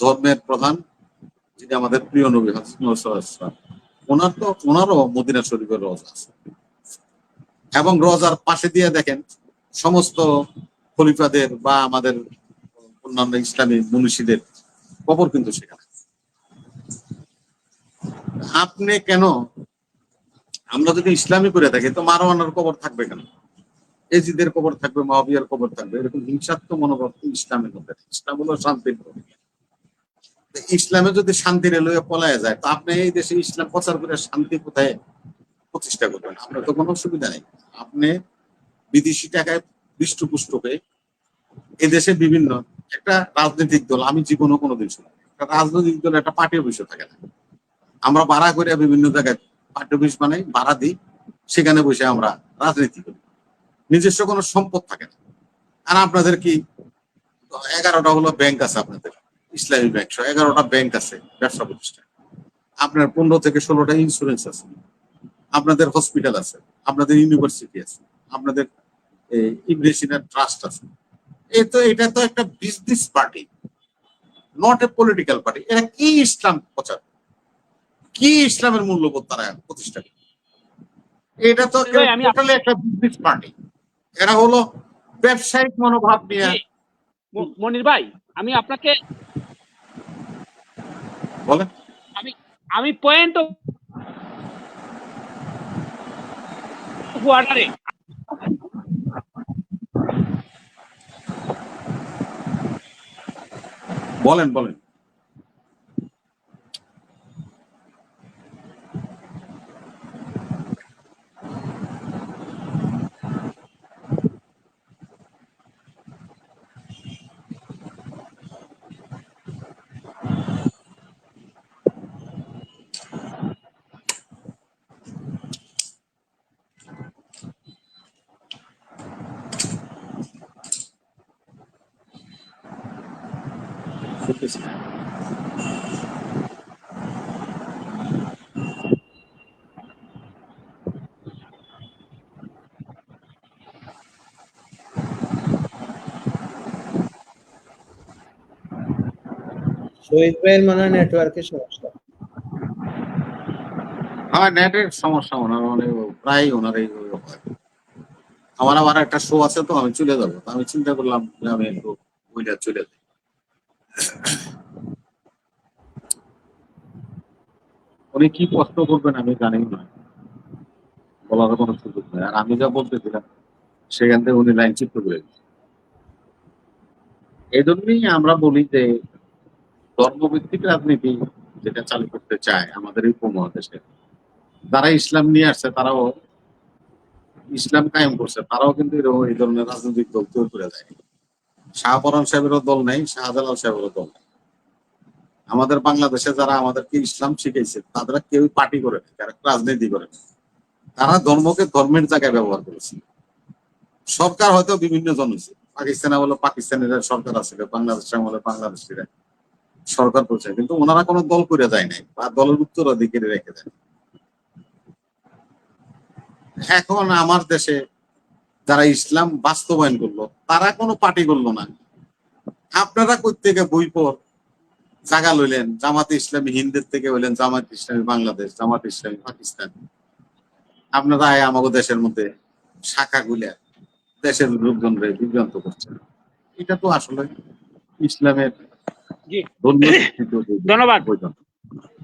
ধর্মের প্রধান যিনি আমাদের প্রিয় নবী হযরত মুহাম্মদ সাল্লাল্লাহু আলাইহি ওয়াসাল্লাম, ওনারও মদিনা শরীফের রওজা আছে। এবং রওজার পাশে দিয়ে দেখেন সমস্ত খলিফাদের বা আমাদের অন্যান্য ইসলামী মনীষীদের কবর কিন্তু সেখানে। আপনি কেন, আমরা যদি ইসলামী করে থাকি তো মারওয়ানের কবর থাকবে কেন, এজিদের কবর থাকবে, মুআবিয়ার কবর থাকবে? এরকম হিংসাত্মক মনোভাব ইসলামের মধ্যে। ইসলাম হলো শান্তির ধর্ম। ইসলামে যদি শান্তির লইয়া পলায় যায়, তো আপনি এই দেশে ইসলাম প্রচার করে শান্তি কোথায় প্রতিষ্ঠা করবেন? আপনার তো কোনো অসুবিধা নেই। আপনি বিদেশি টাকায় পৃষ্ঠপুষ্ট হয়ে এদেশে বিভিন্ন একটা রাজনৈতিক দল, আমি জীবনও কোনোদিন শুনি একটা রাজনৈতিক দল একটা পার্টি অফিসে থাকে না। আমরা ভাড়া করে বিভিন্ন জায়গায় পার্টি অফিস বানাই, ভাড়া দিই, সেখানে বসে আমরা রাজনীতি করি, নিজস্ব কোনো সম্পদ থাকে না। আর আপনাদের কি 11টা হলো ব্যাংক আছে, আপনাদের ইসলামী ব্যাংক সহ 11টা ব্যাংক আছে, ব্যবসা প্রতিষ্ঠান, আপনার 15 থেকে 16টা ইন্স্যুরেন্স আছে, আপনাদের হসপিটাল আছে, আপনাদের ইউনিভার্সিটি আছে, আপনাদের ইমিগ্রেশনের ট্রাস্ট আছে। এটা তো একটা business party. Not a political party. এরা কি ইসলাম প্রচার, কি ইসলামের মূল্যবোধ তারা প্রতিষ্ঠা করে? এটা তো টোটালি একটা বিজনেস পার্টি। এরা হলো ব্যবসায়িক মনোভাব নিয়ে। মনির ভাই, আমি আপনাকে বলেন। আমি পয়েন্ট অফ অর্ডারে বলেন বলেন। শহীদ ভাইয়ের মনে হয় নেটওয়ার্কের সমস্যা। হ্যাঁ, নেটের সমস্যা ওনার, মানে প্রায় ওনার এই হয়। আমার আবার একটা শো আছে, তো আমি চলে যাবো। আমি চিন্তা করলাম যে আমি একটু ওইটা চলে যাই। উনি কি প্রশ্ন করবেন আমি জানি না, বলার কোনো সুযোগ নেই। আর আমি যা বলতেছিলাম সেখান থেকে উনি লাইন চিত্র করে দিচ্ছেন। এই জন্যই আমরা বলি যে ধর্মভিত্তিক রাজনীতি যেটা চালু করতে চায় আমাদের এই উপমহাদেশে, যারা ইসলাম নিয়ে আসছে তারাও ইসলাম কায়েম করছে, তারাও কিন্তু এই ধরনের রাজনৈতিক দল তৈরি করে দেয়। শাহপরান সাহেবেরও দল নেই, শাহজালাল সাহেবেরও দল নেই। আমাদের বাংলাদেশে যারা আমাদেরকে ইসলাম শিখেছে তারা কেউ পার্টি করে না, তারা রাজনীতি করে না। তারা ধর্মকে ধর্মের জায়গায় ব্যবহার করেছে। সরকার হয়তো বিভিন্ন জন হয়েছে, পাকিস্তানে বলে পাকিস্তানিরা সরকার আছে, বাংলাদেশে বলে বাংলাদেশিরা সরকার করছে, কিন্তু ওনারা কোনো দল করে যায় নাই বা দলের উত্তরাধিকারী রেখে দেয়। এখন আমার দেশে যারা ইসলাম বাস্তবায়ন করলো তারা কোনো পার্টি করলো না। আপনারা কই থেকে বই পর জায়গা লইলেন, জামাতে ইসলামী হিন্দের থেকে হইলেন জামাত ইসলামী বাংলাদেশ, জামাত ইসলামী পাকিস্তান। আপনারা আমাদের দেশের মধ্যে শাখা গুলা দেশের লোকজনরে বিভ্রান্ত করছেন। এটা তো আসলে ইসলামের ধন্যবাদ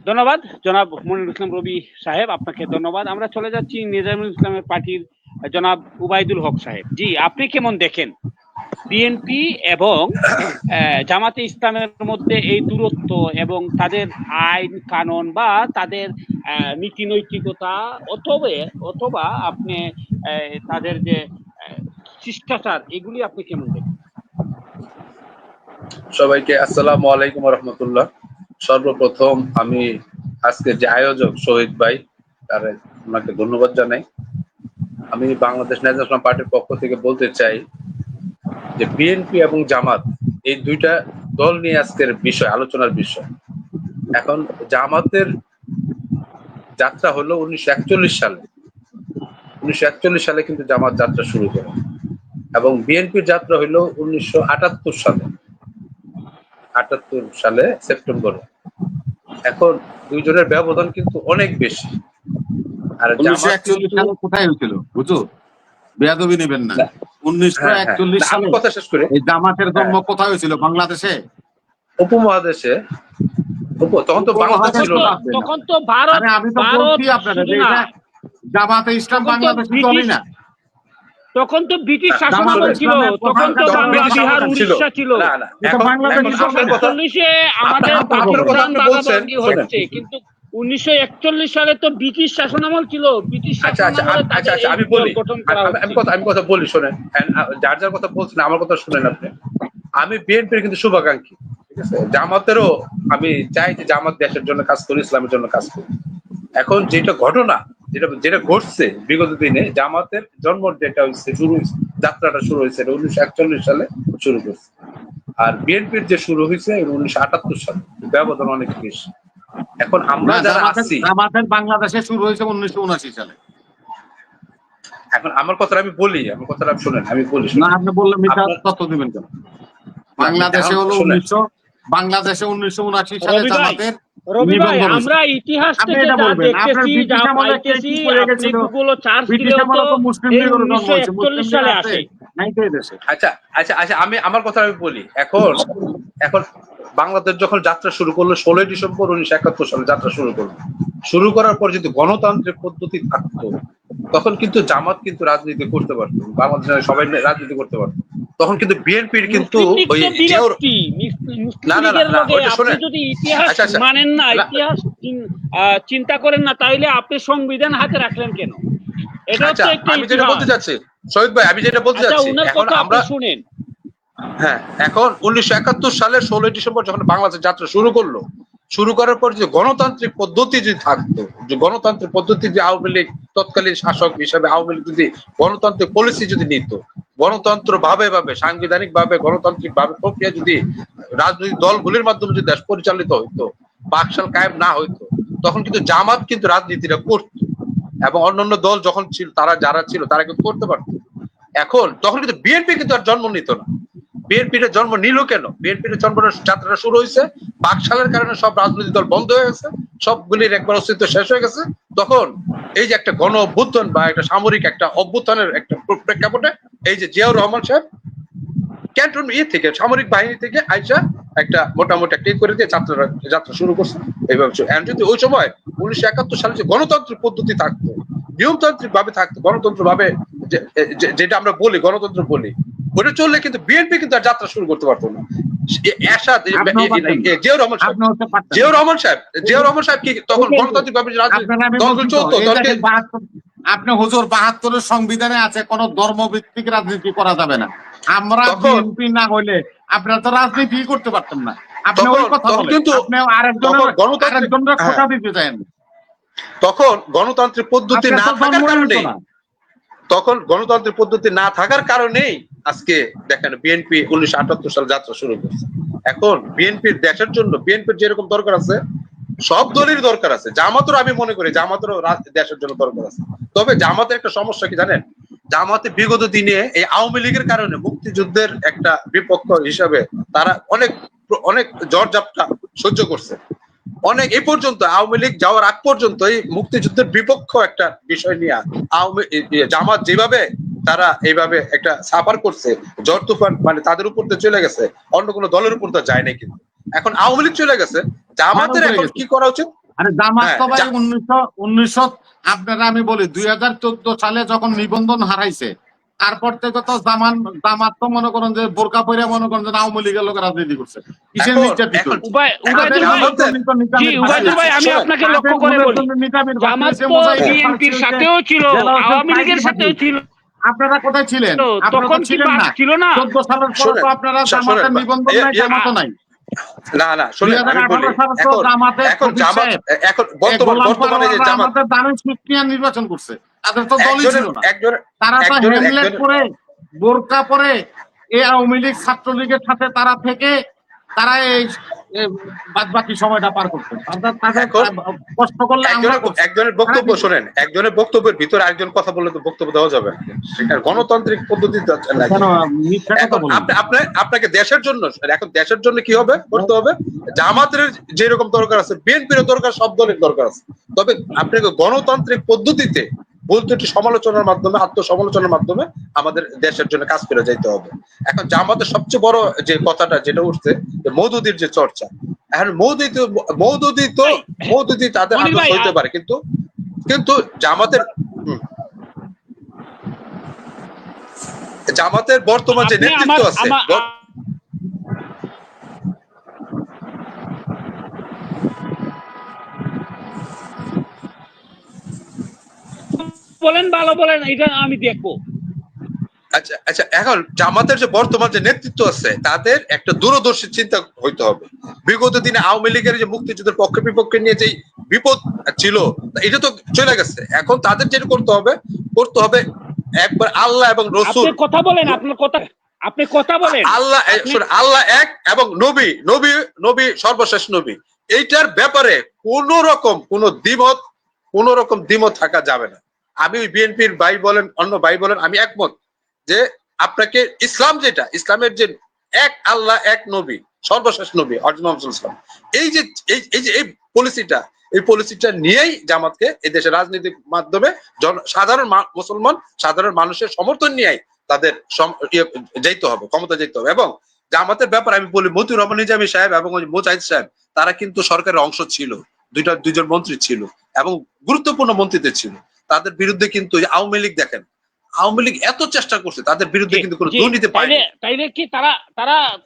ধন্যবাদ জনাব মনিরুল ইসলাম রবি সাহেব, আপনাকে ধন্যবাদ। আমরা চলে যাচ্ছি নিজামুল ইসলামের পার্টির জনাব উবাইদুল হক সাহেব। জি, আপনি কেমন দেখেন বিএনপি এবং জামাতে ইসলামের মধ্যে এই দূরত্ব এবং তাদের আইন কানুন বা তাদের নীতি নৈতিকতা অথবা আপনি তাদের যে শিষ্টাচার, এগুলি আপনি কেমন দেখেন? সবাইকে আসসালামু আলাইকুম রহমতুল্লাহ। সর্বপ্রথম আমি আজকের যে আয়োজক শহীদ ভাই, তার ওনাকে ধন্যবাদ জানাই। আমি বাংলাদেশ ন্যাশনাল পার্টির পক্ষ থেকে বলতে চাই যে বিএনপি এবং জামাত এই দুইটা দল নিয়ে আজকের বিষয়, আলোচনার বিষয়। এখন জামাতের যাত্রা হলো 1941 সালে। 1941 সালে কিন্তু জামাত যাত্রা শুরু করে এবং বিএনপির যাত্রা হলো 1978 সালে, 78 সালে সেপ্টেম্বরে। এখন দুইজনের ব্যবধান কিন্তু অনেক বেশি। আর 1941 সালে কোথায় হয়েছিল বুঝো, বেয়াদবি নেবেন না। 1941 সালে কথা শেষ করে, এই জামাতের জন্ম কোথায় হয়েছিল? বাংলাদেশে, উপমহাদেশে। তখন তো বাংলাদেশ ছিল না, তখন তো ভারত। আমি তো বলছি আপনাদের যে জামাতে ইসলাম বাংলাদেশে চলে না। তখন তো ব্রিটিশ শাসনামল ছিল, তখন তো বাংলা, বিহার, উড়িষ্যা ছিল। আমাদের হচ্ছে, কিন্তু 1941 সালে তো ব্রিটিশ শাসনামল ছিল। ব্রিটিশ আমি কথা বলি, শোনেন। যার যার কথা বলছেন আমার কথা শুনেন আপনি। আমি বিএনপির কিন্তু শুভাকাঙ্ক্ষী, ঠিক আছে? জামাতেরও আমি চাই যে জামাত দেশের জন্য কাজ করি, ইসলামের জন্য কাজ করি। এখন যেটা ঘটনা, যেটা ঘটছে বিগত দিনে, জামাতের জন্ম যেটা হয়েছে, যাত্রাটা শুরু হয়েছে 1941 সালে শুরু করছে, আর বিএনপির যে শুরু হয়েছে 1978 সালে। ব্যবধান অনেক বেশি। এখন আমরা যারা আছি, জামাতের বাংলাদেশে শুরু হয়েছে 1979 সালে। এখন আমার কথাটা আমি বলি, আমার কথাটা শুনেন, আমি বলি। না, আপনি বললে মিথ্যা তথ্য দিবেন কেন? বাংলাদেশে হলো বাংলাদেশে 1979 সালে রবি ভাই, জামাতের রবি ভাই, নিবন্ধন হয়েছে। আমরা ইতিহাস আপনি থেকে এটা যা বলবেন, আপনার দেখতেছি, ব্রিটিশ যা আমলে কে পাইতেছি, কি করে আপনি গেছিল? গুগল চার্জ ব্রিটিশ দিলেও আমলে তো তো মুসলিম এই লীগের জন্ম হয়েছে, 1941 সালে আসে। নাই তো এই দেশে। আচ্ছা আচ্ছা আচ্ছা, আমার কথা আমি বলি। এখন এখন বাংলাদেশ যখন যাত্রা শুরু করলো 16 ডিসেম্বর 1971 সালে যাত্রা শুরু করলো। শুরু করার পর যদি গণতান্ত্রিক পদ্ধতি থাকতো, তখন কিন্তু জামাত কিন্তু রাজনীতি করতে পারতো, বাংলাদেশের সবাই রাজনীতি করতে পারতো। তখন কিন্তু বিএনপির কিন্তু মুসলিম লীগ ওই তো বিরক্তি, মুসলিম না না না লীগের না, লগে ওইটা আপনি শোনেন। যদি ইতিহাস আচ্ছা আচ্ছা, মানেন না, না, ইতিহাস চিন্তা করেন না, তাইলে আপনি সংবিধান হাতে রাখলেন কেন? এটা আচ্ছা হচ্ছে একটা আমি যেটা বলতে ইতিহাস। চাচ্ছি শহীদ ভাই, আমি যেটা বলতে আচ্ছা, চাচ্ছি, উনার এখন কথা আপনি আমরা শুনেন। হ্যাঁ, এখন 1971 সালের 16 ডিসেম্বর যখন বাংলাদেশ যাত্রা শুরু করলো, শুরু করার পর যে গণতান্ত্রিক পদ্ধতি যদি থাকতো, যে গণতান্ত্রিক পদ্ধতি যে আওয়ামী লীগ তৎকালীন শাসক হিসাবে আওয়ামী লীগ যদি গণতান্ত্রিক পলিসি যদি নিত, গণতন্ত্র ভাবে সাংবিধানিক ভাবে গণতান্ত্রিক ভাবে প্রক্রিয়া যদি রাজনৈতিক দলগুলির মাধ্যমে যদি দেশ পরিচালিত হইতো, বাকশাল কায়েম না হইতো, তখন কিন্তু জামাত কিন্তু রাজনীতিটা করতো এবং অন্যান্য দল যখন ছিল, তারা যারা ছিল তারা কিন্তু করতে পারতো। এখন তখন কিন্তু বিএনপি কিন্তু আর জন্ম নিত না। বিএনপির জন্ম নিল কেন? বিএনপির জন্ম যাত্রাটা শুরু হয়েছে বাকশালের কারণে, সব রাজনৈতিক দল বন্ধ হয়ে গেছে, সবগুলির একবার অস্তিত্ব শেষ হয়ে গেছে। তখন এই যে একটা গণ অভ্যুত্থান বা একটা সামরিক একটা অভ্যুত্থানের একটা প্রেক্ষাপটে এই যে জিয়াউর রহমান সাহেব ক্যান্টন থেকে সামরিক বাহিনী থেকে আইসা একটা মোটামুটি একটা করে দিয়ে যাত্রা শুরু করছে এইভাবে। যদি ওই সময় 1971 সালে যে গণতান্ত্রিক পদ্ধতি থাকতো, নিয়মতান্ত্রিক ভাবে থাকতো, গণতন্ত্র ভাবে যেটা আমরা বলি গণতন্ত্র বলি, ওটা চললে কিন্তু বিএনপি কিন্তু আর যাত্রা শুরু করতে পারতো না। জিয়াউর রহমান সাহেব কি তখন গণতান্ত্রিক ভাবে দলগুলো চলতো? আপনি হুজুর 72-এর সংবিধানে আছে কোন ধর্মভিত্তিক রাজনীতি করা যাবে না। আমরা বিএনপি না হইলে আপনারা তো রাজনীতি করতে পারতেন না। আপনি ওই কথা বলেন, কিন্তু আপনি আরেকজনের কথা দিতে চান। তখন গণতান্ত্রিক পদ্ধতি না থাকার কারণে, তখন গণতান্ত্রিক পদ্ধতি না থাকার কারণেই আজকে দেখেন বিএনপি 1978 সালে যাত্রা শুরু করছে। এখন বিএনপির দেশের জন্য বিএনপির যেরকম দরকার আছে, সব দলেরই দরকার আছে, জামাতেরও আমি মনে করি জামাতেরও দেশের জন্য দরকার আছে। তবে জামাতের একটা সমস্যা কি জানেন? জামাতে বিগত দিনে এই আওয়ামী লীগের কারণে মুক্তিযুদ্ধের একটা বিপক্ষ হিসাবে তারা অনেক অনেক ঝড়-ঝাপটা সহ্য করছে। অনেক এই পর্যন্ত আওয়ামী লীগ যাওয়ার আগ পর্যন্ত এই মুক্তিযুদ্ধের বিপক্ষ একটা বিষয় নিয়ে জামাত যেভাবে তারা এইভাবে একটা সাফার করছে, ঝড় তুফান মানে তাদের উপর তো চলে গেছে, অন্য কোনো দলের উপর তো যায় নাই। কিন্তু এখন আওয়ামী লীগ চলে গেছে, জামাতের এখন কি করা উচিত? আরে জামাত তো ভাই 1900 আপনারা আমি বলি 2014 সালে যখন নিবন্ধন হারাইছে, তারপর থেকে তো জামাত তো মনে করেন যে বোরকা পরে মনে করেন যে আওয়ামী লীগের লোক রাজনীতি করছে। কিসের নির্যাতিত? ভাই, আমি আপনাকে লক্ষ্য করে বলি, জামাত তো বিএনপির সাথেও ছিল, আওয়ামী লীগের সাথেও ছিল। আপনারা কোথায় ছিলেন? তখন কি ছিল না? 14 সালের পর তো আপনারা জামাতের নিবন্ধন নাই, জামাতও নাই। না না, শুনুন আমি বলি, এখন জামাত এখন বর্তমানে যে জামাত নির্বাচন করছে, তাদের তো দলই ছিল না। তারা তো হেলমেট পরে বোরকা পরে এই আওয়ামী লীগ ছাত্রলীগের সাথে তারা থেকে তারা এই বাদ বাকি সময়টা পার করতেন। কষ্ট করলে একজনের বক্তব্য শোনেন, একজনের বক্তব্যের ভিতরে একজন কথা বললে তো বক্তব্য দেওয়া যাবে না। সেটা গণতান্ত্রিক পদ্ধতি। আপনাকে দেশের জন্য, এখন দেশের জন্য কি হবে করতে হবে? জামাতের যেরকম দরকার আছে, বিএনপির দরকার, সব দলের দরকার আছে। তবে আপনাকে গণতান্ত্রিক পদ্ধতিতে বলতে একটি সমালোচনার মাধ্যমে, আত্মসমালোচনার মাধ্যমে আমাদের দেশের জন্য কাজ করে যাইতে হবে। এখন জামাতের সবচেয়ে বড় যে কথাটা যেটা উঠছে, মওদুদির যে চর্চা, এখন মওদুদি তাদের আদর্শ হইতে পারে, কিন্তু জামাতের বর্তমান যে নেতৃত্ব আছে, বলেন, ভালো বলেন, এটা আমি দেখবো। আচ্ছা আচ্ছা, এখন জামাতের যে বর্তমান যে নেতৃত্ব আছে তাদের একটা দূরদর্শী চিন্তা হইতে হবে। বিগত দিনে আওয়ামী লীগের যে মুক্তিযুদ্ধের পক্ষে বিপক্ষে নিয়ে যে বিপদ ছিল, এটা তো চলে গেছে। এখন তাদের যেটা করতে হবে একবার আল্লাহ এবং রসুল কথা বলেন, আপনি কথা বলেন, আল্লাহ এক এবং নবী সর্বশেষ নবী, এইটার ব্যাপারে কোন রকম দ্বিমত থাকা যাবে না। আমি বিএনপির ভাই বলেন, অন্য ভাই বলেন, আমি একমত যে আপনাকে ইসলামের যে এক আল্লাহ, এক নবী, সর্বশেষ নবী অরিজিনাল মুসলমান। এই যে এই পলিসিটা, এই পলিসিটা নিয়েই জামাতকে এই দেশের রাজনীতির মাধ্যমে সাধারণ মুসলমান, সাধারণ মানুষের সমর্থন নিয়েই তাদের যেতে হবে, ক্ষমতা যেতে হবে। এবং জামাতের ব্যাপার আমি বলি, মতিউর রহমান নিজামী সাহেব এবং মোজাহিদ সাহেব তারা কিন্তু সরকারের অংশ ছিল, দুইজন মন্ত্রী ছিল এবং গুরুত্বপূর্ণ মন্ত্রীদের ছিল। তাদের বিরুদ্ধে কিন্তু আওয়ামী লীগ, দেখেন আওয়ামী লীগ এত চেষ্টা করছে, তাদের বিরুদ্ধে কিন্তু কোনো দুর্নীতি পায়নি। তাইলে কি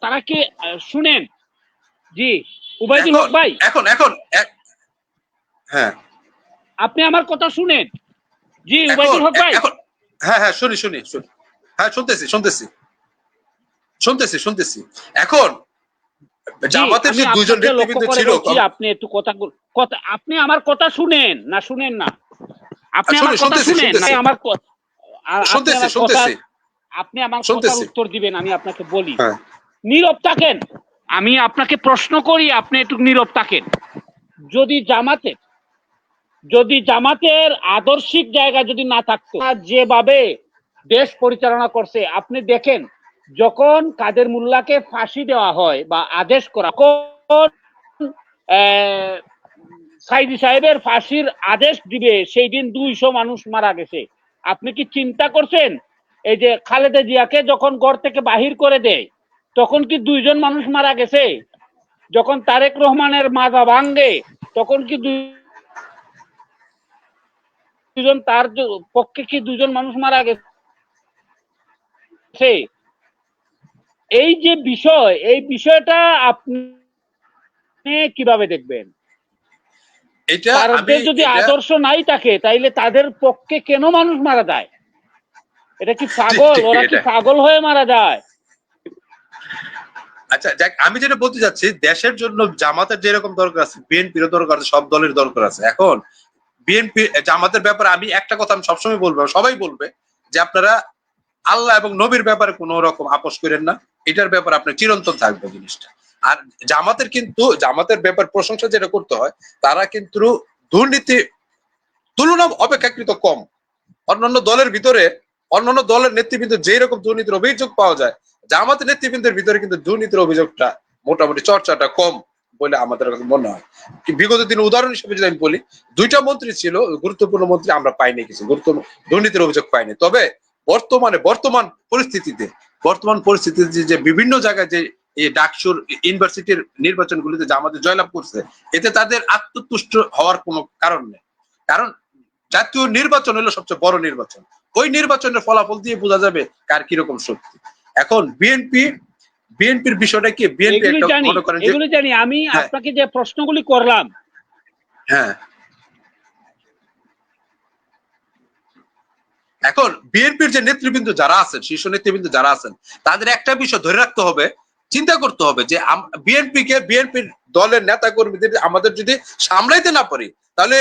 তারা কি শুনেন? জি উবাইদুল হক ভাই, এখন হ্যাঁ আপনি আমার কথা শুনেন। জি উবাইদুল হক ভাই, হ্যাঁ শুনি হ্যাঁ শুনতেছি। এখন জামাতের যে দুইজন নেতৃবৃন্দ ছিল, আপনি একটু কথা আপনি আমার কথা শুনেন না আপনি আমার কথা শুনেন না শুনতেছি। আপনি আমার কথার উত্তর দিবেন, আমি আপনাকে বলি। নীরব থাকেন, আমি আপনাকে প্রশ্ন করি, আপনি একটু নীরব থাকেন। যদি জামাতের আদর্শিক জায়গা যদি না থাকতো, যেভাবে দেশ পরিচালনা করছে, আপনি দেখেন যখন কাদের মোল্লাকে ফাঁসি দেওয়া হয় বা আদেশ করা, সাইদি সাহেবের ফাঁসির আদেশ দিবে, সেই দিন 200 মানুষ মারা গেছে। আপনি কি চিন্তা করছেন? এই যে খালেদা জিয়াকে যখন ঘর থেকে বাহির করে দেয়, তখন কি 2 জন মানুষ মারা গেছে? যখন তারেক রহমানের মাজা ভাঙ্গে, তখন কি তার পক্ষে কি 2 জন মানুষ মারা গেছে? এই যে বিষয়, এই বিষয়টা আপনি কিভাবে দেখবেন? তাদের যদি আদর্শ নাই থাকে, তাইলে তাদের পক্ষে কেন মানুষ মারা যায়? এটা কি পাগল? ওরা কি পাগল হয়ে মারা যায়? আচ্ছা যাক, আমি যেটা বলতে যাচ্ছি, দেশের জন্য জামাতের যেরকম দরকার আছে, বিএনপিরও দরকার আছে, সব দলের দরকার আছে। এখন বিএনপি জামাতের ব্যাপারে আমি একটা কথা আমি সবসময় বলবো, সবাই বলবে যে আপনারা আল্লাহ এবং নবীর ব্যাপারে কোন রকম আপোষ করেন না, এটার ব্যাপারে আপনার চিরন্তন থাকবে জিনিসটা। আর জামাতের ব্যাপার প্রশংসা যেটা করতে হয়, তারা কিন্তু দুর্নীতি তুলনা অপেক্ষাকৃত কম। অন্যান্য দলের নেতৃবৃন্দ যেই রকম দুর্নীতির অভিযোগ পাওয়া যায়, জামাতের নেতৃবৃন্দের ভিতরে কিন্তু দুর্নীতির অভিযোগটা মোটামুটি চর্চাটা কম বলে আমাদের মনে হয়। বিগত দিন উদাহরণ হিসেবে যদি আমি বলি, 2টা মন্ত্রী ছিল, গুরুত্বপূর্ণ মন্ত্রী, আমরা পাইনি কিছু দুর্নীতির অভিযোগ পাইনি। তবে বর্তমান পরিস্থিতিতে যে বিভিন্ন জায়গায় যে এই ডাকসুর ইউনিভার্সিটির নির্বাচনগুলিতে জামাতে জয়লাভ করছে, এতে তাদের আত্মতুষ্ট হওয়ার কোনো কারণ নেই। কারণ জাতীয় নির্বাচন হলো সবচেয়ে বড় নির্বাচন, ওই নির্বাচনের ফলাফল দিয়ে বোঝা যাবে কার কিরকম শক্তি। এখন বিএনপির বিষয়টা কি, বিএনপি মনে করেন এগুলো জানি আমি। আপনাকে যে প্রশ্নগুলি করলাম, হ্যাঁ, এখন বিএনপির যে নেতৃবৃন্দ যারা আছেন, শীর্ষ নেতৃবৃন্দ যারা আছেন, তাদের একটা বিষয় ধরে রাখতে হবে, চিন্তা করতে হবে যে বিএনপির দলের নেতা কর্মীদের আমাদের যদি সামলাইতে না পারি, তাহলে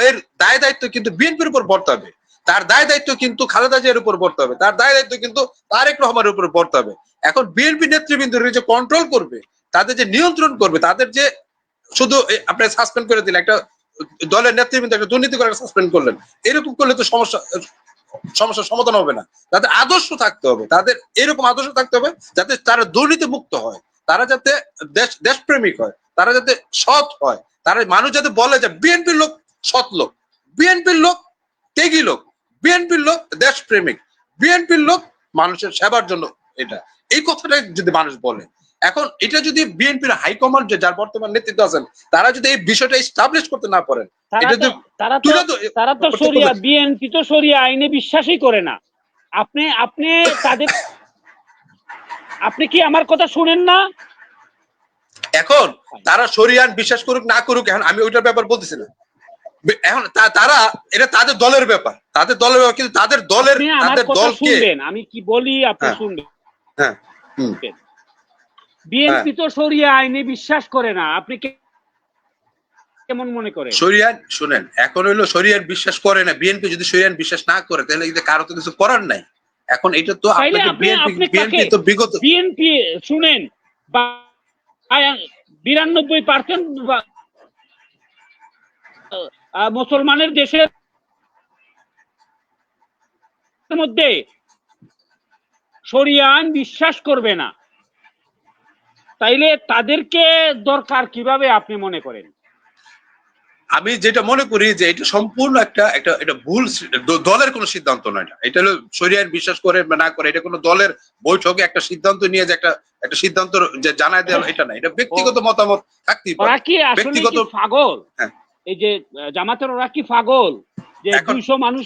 এর দায় দায়িত্ব কিন্তু বিএনপির উপর বর্তাবে। তার দায় দায়িত্ব কিন্তু খালেদা জিয়ার উপর বর্তাবে, তার দায় দায়িত্ব কিন্তু তারেক রহমানের উপর বর্তাবে। এখন বিএনপি নেতৃবৃন্দের যে কন্ট্রোল করবে, তাদের যে নিয়ন্ত্রণ করবে, তাদের যে শুধু আপনি সাসপেন্ড করে দিলেন একটা দলের নেতৃবৃন্দ, একটা দুর্নীতি করে সাসপেন্ড করলেন, এরকম করলে তো সমস্যার সমাধান হবে না। তাদের আদর্শ থাকতে হবে, তাদের এরকম আদর্শ থাকতে হবে যাতে তারা দুর্নীতি মুক্ত হয়, তারা যাতে দেশপ্রেমিক হয়, তারা যাতে সৎ হয়, তারা মানুষ যাতে বলে যে বিএনপির লোক সৎ লোক, বিএনপির লোক ত্যাগী লোক, বিএনপির লোক দেশপ্রেমিক, বিএনপির লোক মানুষের সেবার জন্য, এই কথাটা যদি মানুষ বলে। এখন এটা যদি বিএনপির হাইকমান্ড যার বর্তমান নেতৃত্ব আছেন, তারা যদি এই বিষয়টা এস্টাবলিশ করতে না পারেন, তারা তো শরিয়া, বিএনপি তো শরিয়া আইনে বিশ্বাসই করে না। আপনি কি আমার কথা শুনেন না? এখন তারা শরিয়ান বিশ্বাস করুক না করুক, এখন আমি ওইটার ব্যাপার বলতেছি না। এখন তারা এটা তাদের দলের ব্যাপার, কিন্তু তাদের দলকে আমি কি বলি আপনি শুনবেন। হ্যাঁ, বিএনপি তো শরিয়া আইনে বিশ্বাস করে না, আপনি কেমন মনে করেন? শরিয়ান শুনেন, এখন হইলো শরিয়ান বিশ্বাস করে না, বিএনপি যদি শরিয়ান বিশ্বাস না করে, তাহলে কারো তো কিছু করার নাই। এখন এটা তো বিএনপি তো বিগত বিএনপি শুনেন 92% মুসলমানের দেশের মধ্যে শরিয়া আইন বিশ্বাস করবে না। তাইলে তাদেরকে দরকার কিভাবে আপনি মনে করেন? আমি যেটা মনে করি যে এটা সম্পূর্ণ এটা ভুল দলের কোনো সিদ্ধান্ত নয়। এটা হলো শরিয়ার বিশ্বাস করে বা না করে, এটা কোনো দলের বৈঠকে একটা সিদ্ধান্ত নিয়ে যে একটা সিদ্ধান্ত যে জানায় দেওয়া, এটা না, এটা ব্যক্তিগত মতামত থাকতেই পারে। ওরা কি আসলে ব্যক্তিগত কি পাগল? হ্যাঁ। এই যে জামাতের ওরা কি পাগল যে এখন 200 মানুষ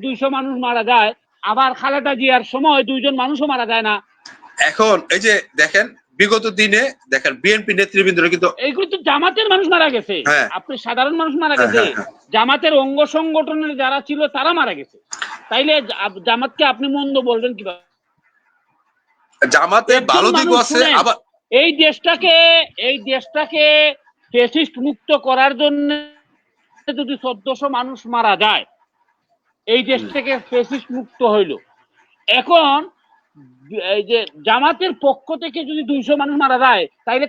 200 মানুষ মারা যায়, আবার খালেদা জিয়ার সময় 2 জন মানুষও মারা যায় না? এখন এই যে দেখেন বিগত দিনে দেখেন বিএনপি নেতৃবৃন্দরা কিন্তু এইগুলো তো জামাতের মানুষ মারা গেছে, হ্যাঁ। আপনি সাধারণ মানুষ মারা হ্যাঁ, গেছে, হ্যাঁ, হ্যাঁ। জামাতের অঙ্গ সংগঠনের যারা ছিল তারা মারা গেছে। তাইলে জামাতকে আপনি মন্দ বলবেন কিভাবে? জামাতে একজন ভালো দিকও মানুষ আছে, শুনেন, আবার এই দেশটাকে ফ্যাসিস্ট মুক্ত করার জন্য যদি 1400 মানুষ মারা যায়, এই দেশ থেকে ফ্যাসিস্ট মুক্ত হইল। এখন এই যে জামাতের পক্ষ থেকে যদি 200 মানুষ মারা যায়, তাইলে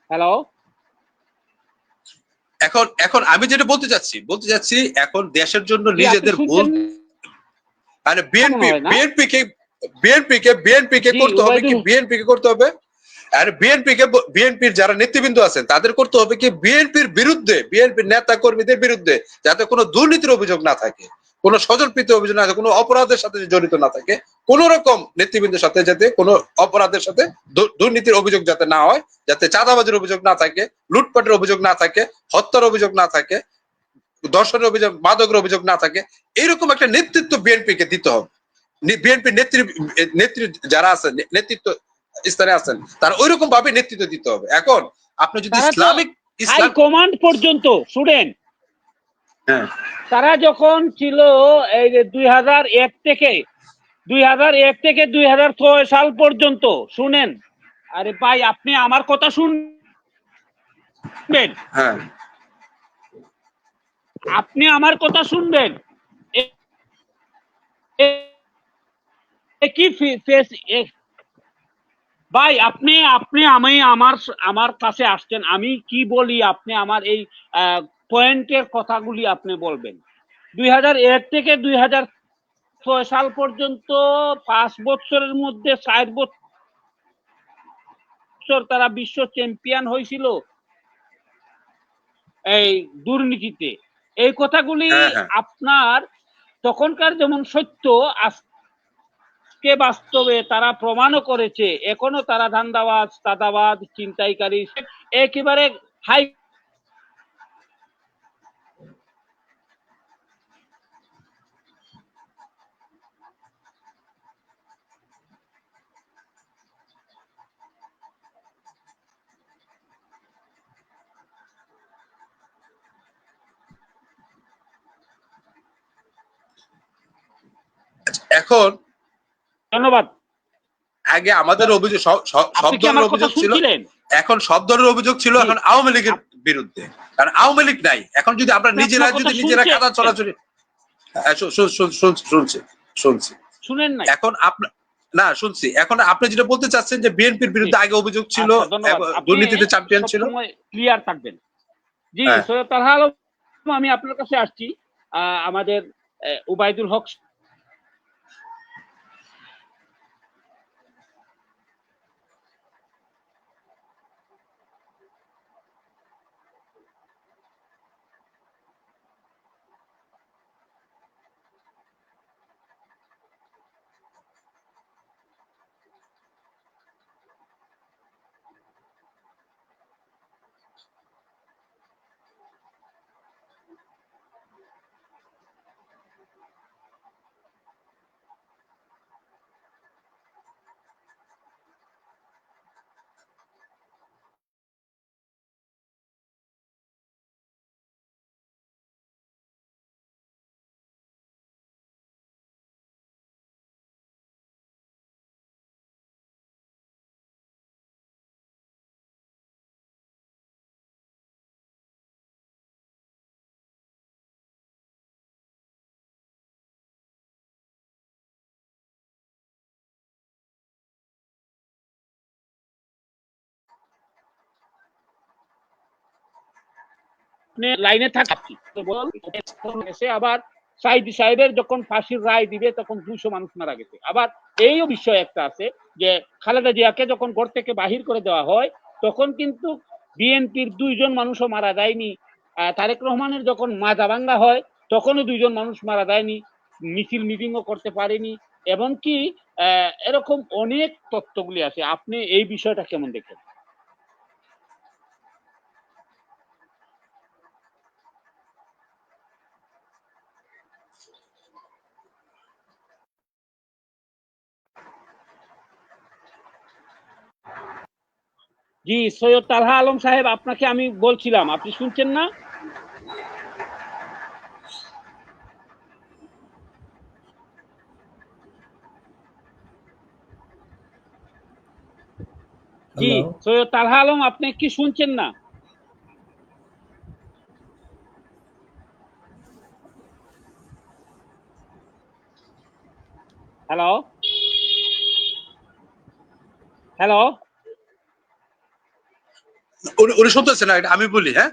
হ্যালো, এখন এখন আমি যেটা বলতে চাচ্ছি এখন দেশের জন্য আপনি নিজেদের ভুল, শুনছেন মানে মনে হয় না? বিএনপি কে জি, করতে হবে কি, ওবায়দুল, বিএনপি কে করতে হবে, আর বিএনপির যারা নেতৃবৃন্দ আছেন তাদের করতে হবে কি, বিএনপির বিরুদ্ধে, বিএনপির নেতা কর্মীদের বিরুদ্ধে যাতে কোনো দুর্নীতির অভিযোগ না থাকে, কোনো স্বজনপ্রীতি অভিযোগ না থাকে, কোনো অপরাধের সাথে জড়িত না থাকে, কোন রকম নেতৃবৃন্দের সাথে যাতে কোনো অপরাধের সাথে দুর্নীতির অভিযোগ যাতে না হয়, যাতে চাঁদাবাজির অভিযোগ না থাকে, লুটপাটের অভিযোগ না থাকে, হত্যার অভিযোগ না থাকে, ধর্ষণের অভিযোগ, মাদকের অভিযোগ না থাকে, এরকম একটা নেতৃত্ব বিএনপি কে দিতে হবে। বিএনপি নেত্রী যারা আছেন, নেতৃত্ব স্থানে আছেন, তারা ওইরকম ভাবে নেতৃত্ব দিতে হবে। এখন আপনি যদি তারা তো ইসলাম হাই কমান্ড পর্যন্ত শুনেন, হ্যাঁ তারা যখন ছিল এই যে 2001 থেকে 2006 সাল পর্যন্ত, শুনেন, আরে ভাই আপনি আমার কথা শুনবেন, হ্যাঁ আপনি আমার কথা শুনবেন। এ- এ কি ভাই আপনি আপনি আমি আমার কাছে আসছেন, আমি কি বলি আপনি আমার এই পয়েন্টের কথাগুলি আপনি বলবেন। 2001 থেকে 2006 সাল পর্যন্ত 5 বছরের মধ্যে 60 বছর তারা বিশ্ব চ্যাম্পিয়ন হয়েছিল এই দুর্নীতিতে। এই কথাগুলি হ্যাঁ হ্যাঁ আপনার তখনকার যেমন সত্য, আজকে বাস্তবে তারা প্রমাণও করেছে, এখনো তারা ধান্দাবাজ, চাঁদাবাজ, ছিনতাইকারী একেবারে হাই। এখন ধন্যবাদ। আগে আমাদের অভিযোগ সব আপনি কি ধরনের আমার কথা অভিযোগ ছিল, শুনছিলেন? এখন সব ধরনের অভিযোগ ছিল জি, এখন আওয়ামী লীগের বিরুদ্ধে, কারণ আওয়ামী লীগ নাই। এখন যদি আমরা আপনি নিজেরা আমার কথা নিজেরা শুনছেন? খাতা ছড়াছড়ি, শুনছি শুনছি শুনেন নাই? এখন আপনার না শুনছি, এখন আপনি যেটা বলতে চাচ্ছেন যে বিএনপির জি, বিরুদ্ধে আগে অভিযোগ ছিল, আচ্ছা ধন্যবাদ। আপনি দুর্নীতিতে চ্যাম্পিয়ন ছিল। সবসময় ক্লিয়ার থাকবেন। জি, হ্যাঁ সৈয়দ তালহা আলম, আমি আপনার কাছে আসছি। আমাদের উবাইদুল হক লাইনে থাকি, এসে আবার সাইদি সাহেবের যখন ফাঁসির রায় দিবে তখন 200 মানুষ মারা গেছে। আবার এইও বিষয় একটা আছে যে খালেদা জিয়াকে যখন ঘর থেকে বাহির করে দেওয়া হয় তখন কিন্তু বিএনপির 2 জন মানুষও মারা যায়নি। তারেক রহমানের যখন মাজা ভাঙ্গা হয় তখনও 2 জন মানুষ মারা যায়নি, মিছিল মিটিংও করতে পারেনি। এবং কি এরকম অনেক তথ্যগুলি আছে। আপনি এই বিষয়টা কেমন দেখেন? জি, সৈয়দ তালহা আলম সাহেব, আপনাকে আমি বলছিলাম, আপনি শুনছেন না? জি, হ্যালো, সৈয়দ তালহা আলম, আপনি কি শুনছেন না? হ্যালো, হ্যালো, উনি শুনতেছে না, এটা আমি বলি। হ্যাঁ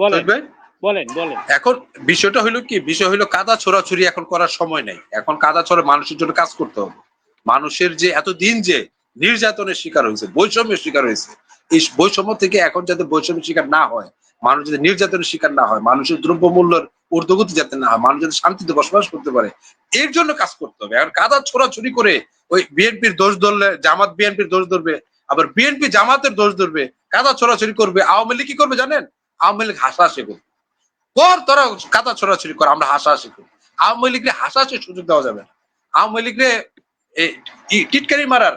বলেন, শহীদ ভাই, বলেন, বলেন। এখন বিষয়টা হলো কি, বিষয় হলো কাদা ছোড়াছুরি এখন করার সময় নেই। এখন কাদা ছড়া মানুষের জন্য কাজ করতে হবে। মানুষের যে এতদিন যে নির্যাতনের শিকার হয়েছে, বৈষম্যের শিকার হয়েছে, এই বৈষম্য থেকে এখন যাতে বৈষম্যের শিকার না হয়, মানুষ যাতে নির্যাতনের শিকার না হয়, মানুষের দ্রব্যমূল্যের ঊর্ধ্বগতি যাতে না হয়, মানুষ যাতে শান্তিতে বসবাস করতে পারে, এর জন্য কাজ করতে হবে। এখন কাদা ছোড়াছুরি করে ওই বিএনপির দোষ ধরলে জামাত বিএনপির দোষ ধরবে, আবার বিএনপি জামাতের দোষ ধরবে, কাদা ছোড়াছুরি করবে। আওয়ামী লীগ কি করবে জানেন? আওয়ামী লীগ হাসাহাসি করবে, কর তোরা কাদা ছোড়াছুরি কর, আমরা হাসাহাসি করি। আওয়ামী লীগরে হাসাহাসির সুযোগ দেওয়া যাবে না। আওয়ামী লীগরে টিটকারি মারার,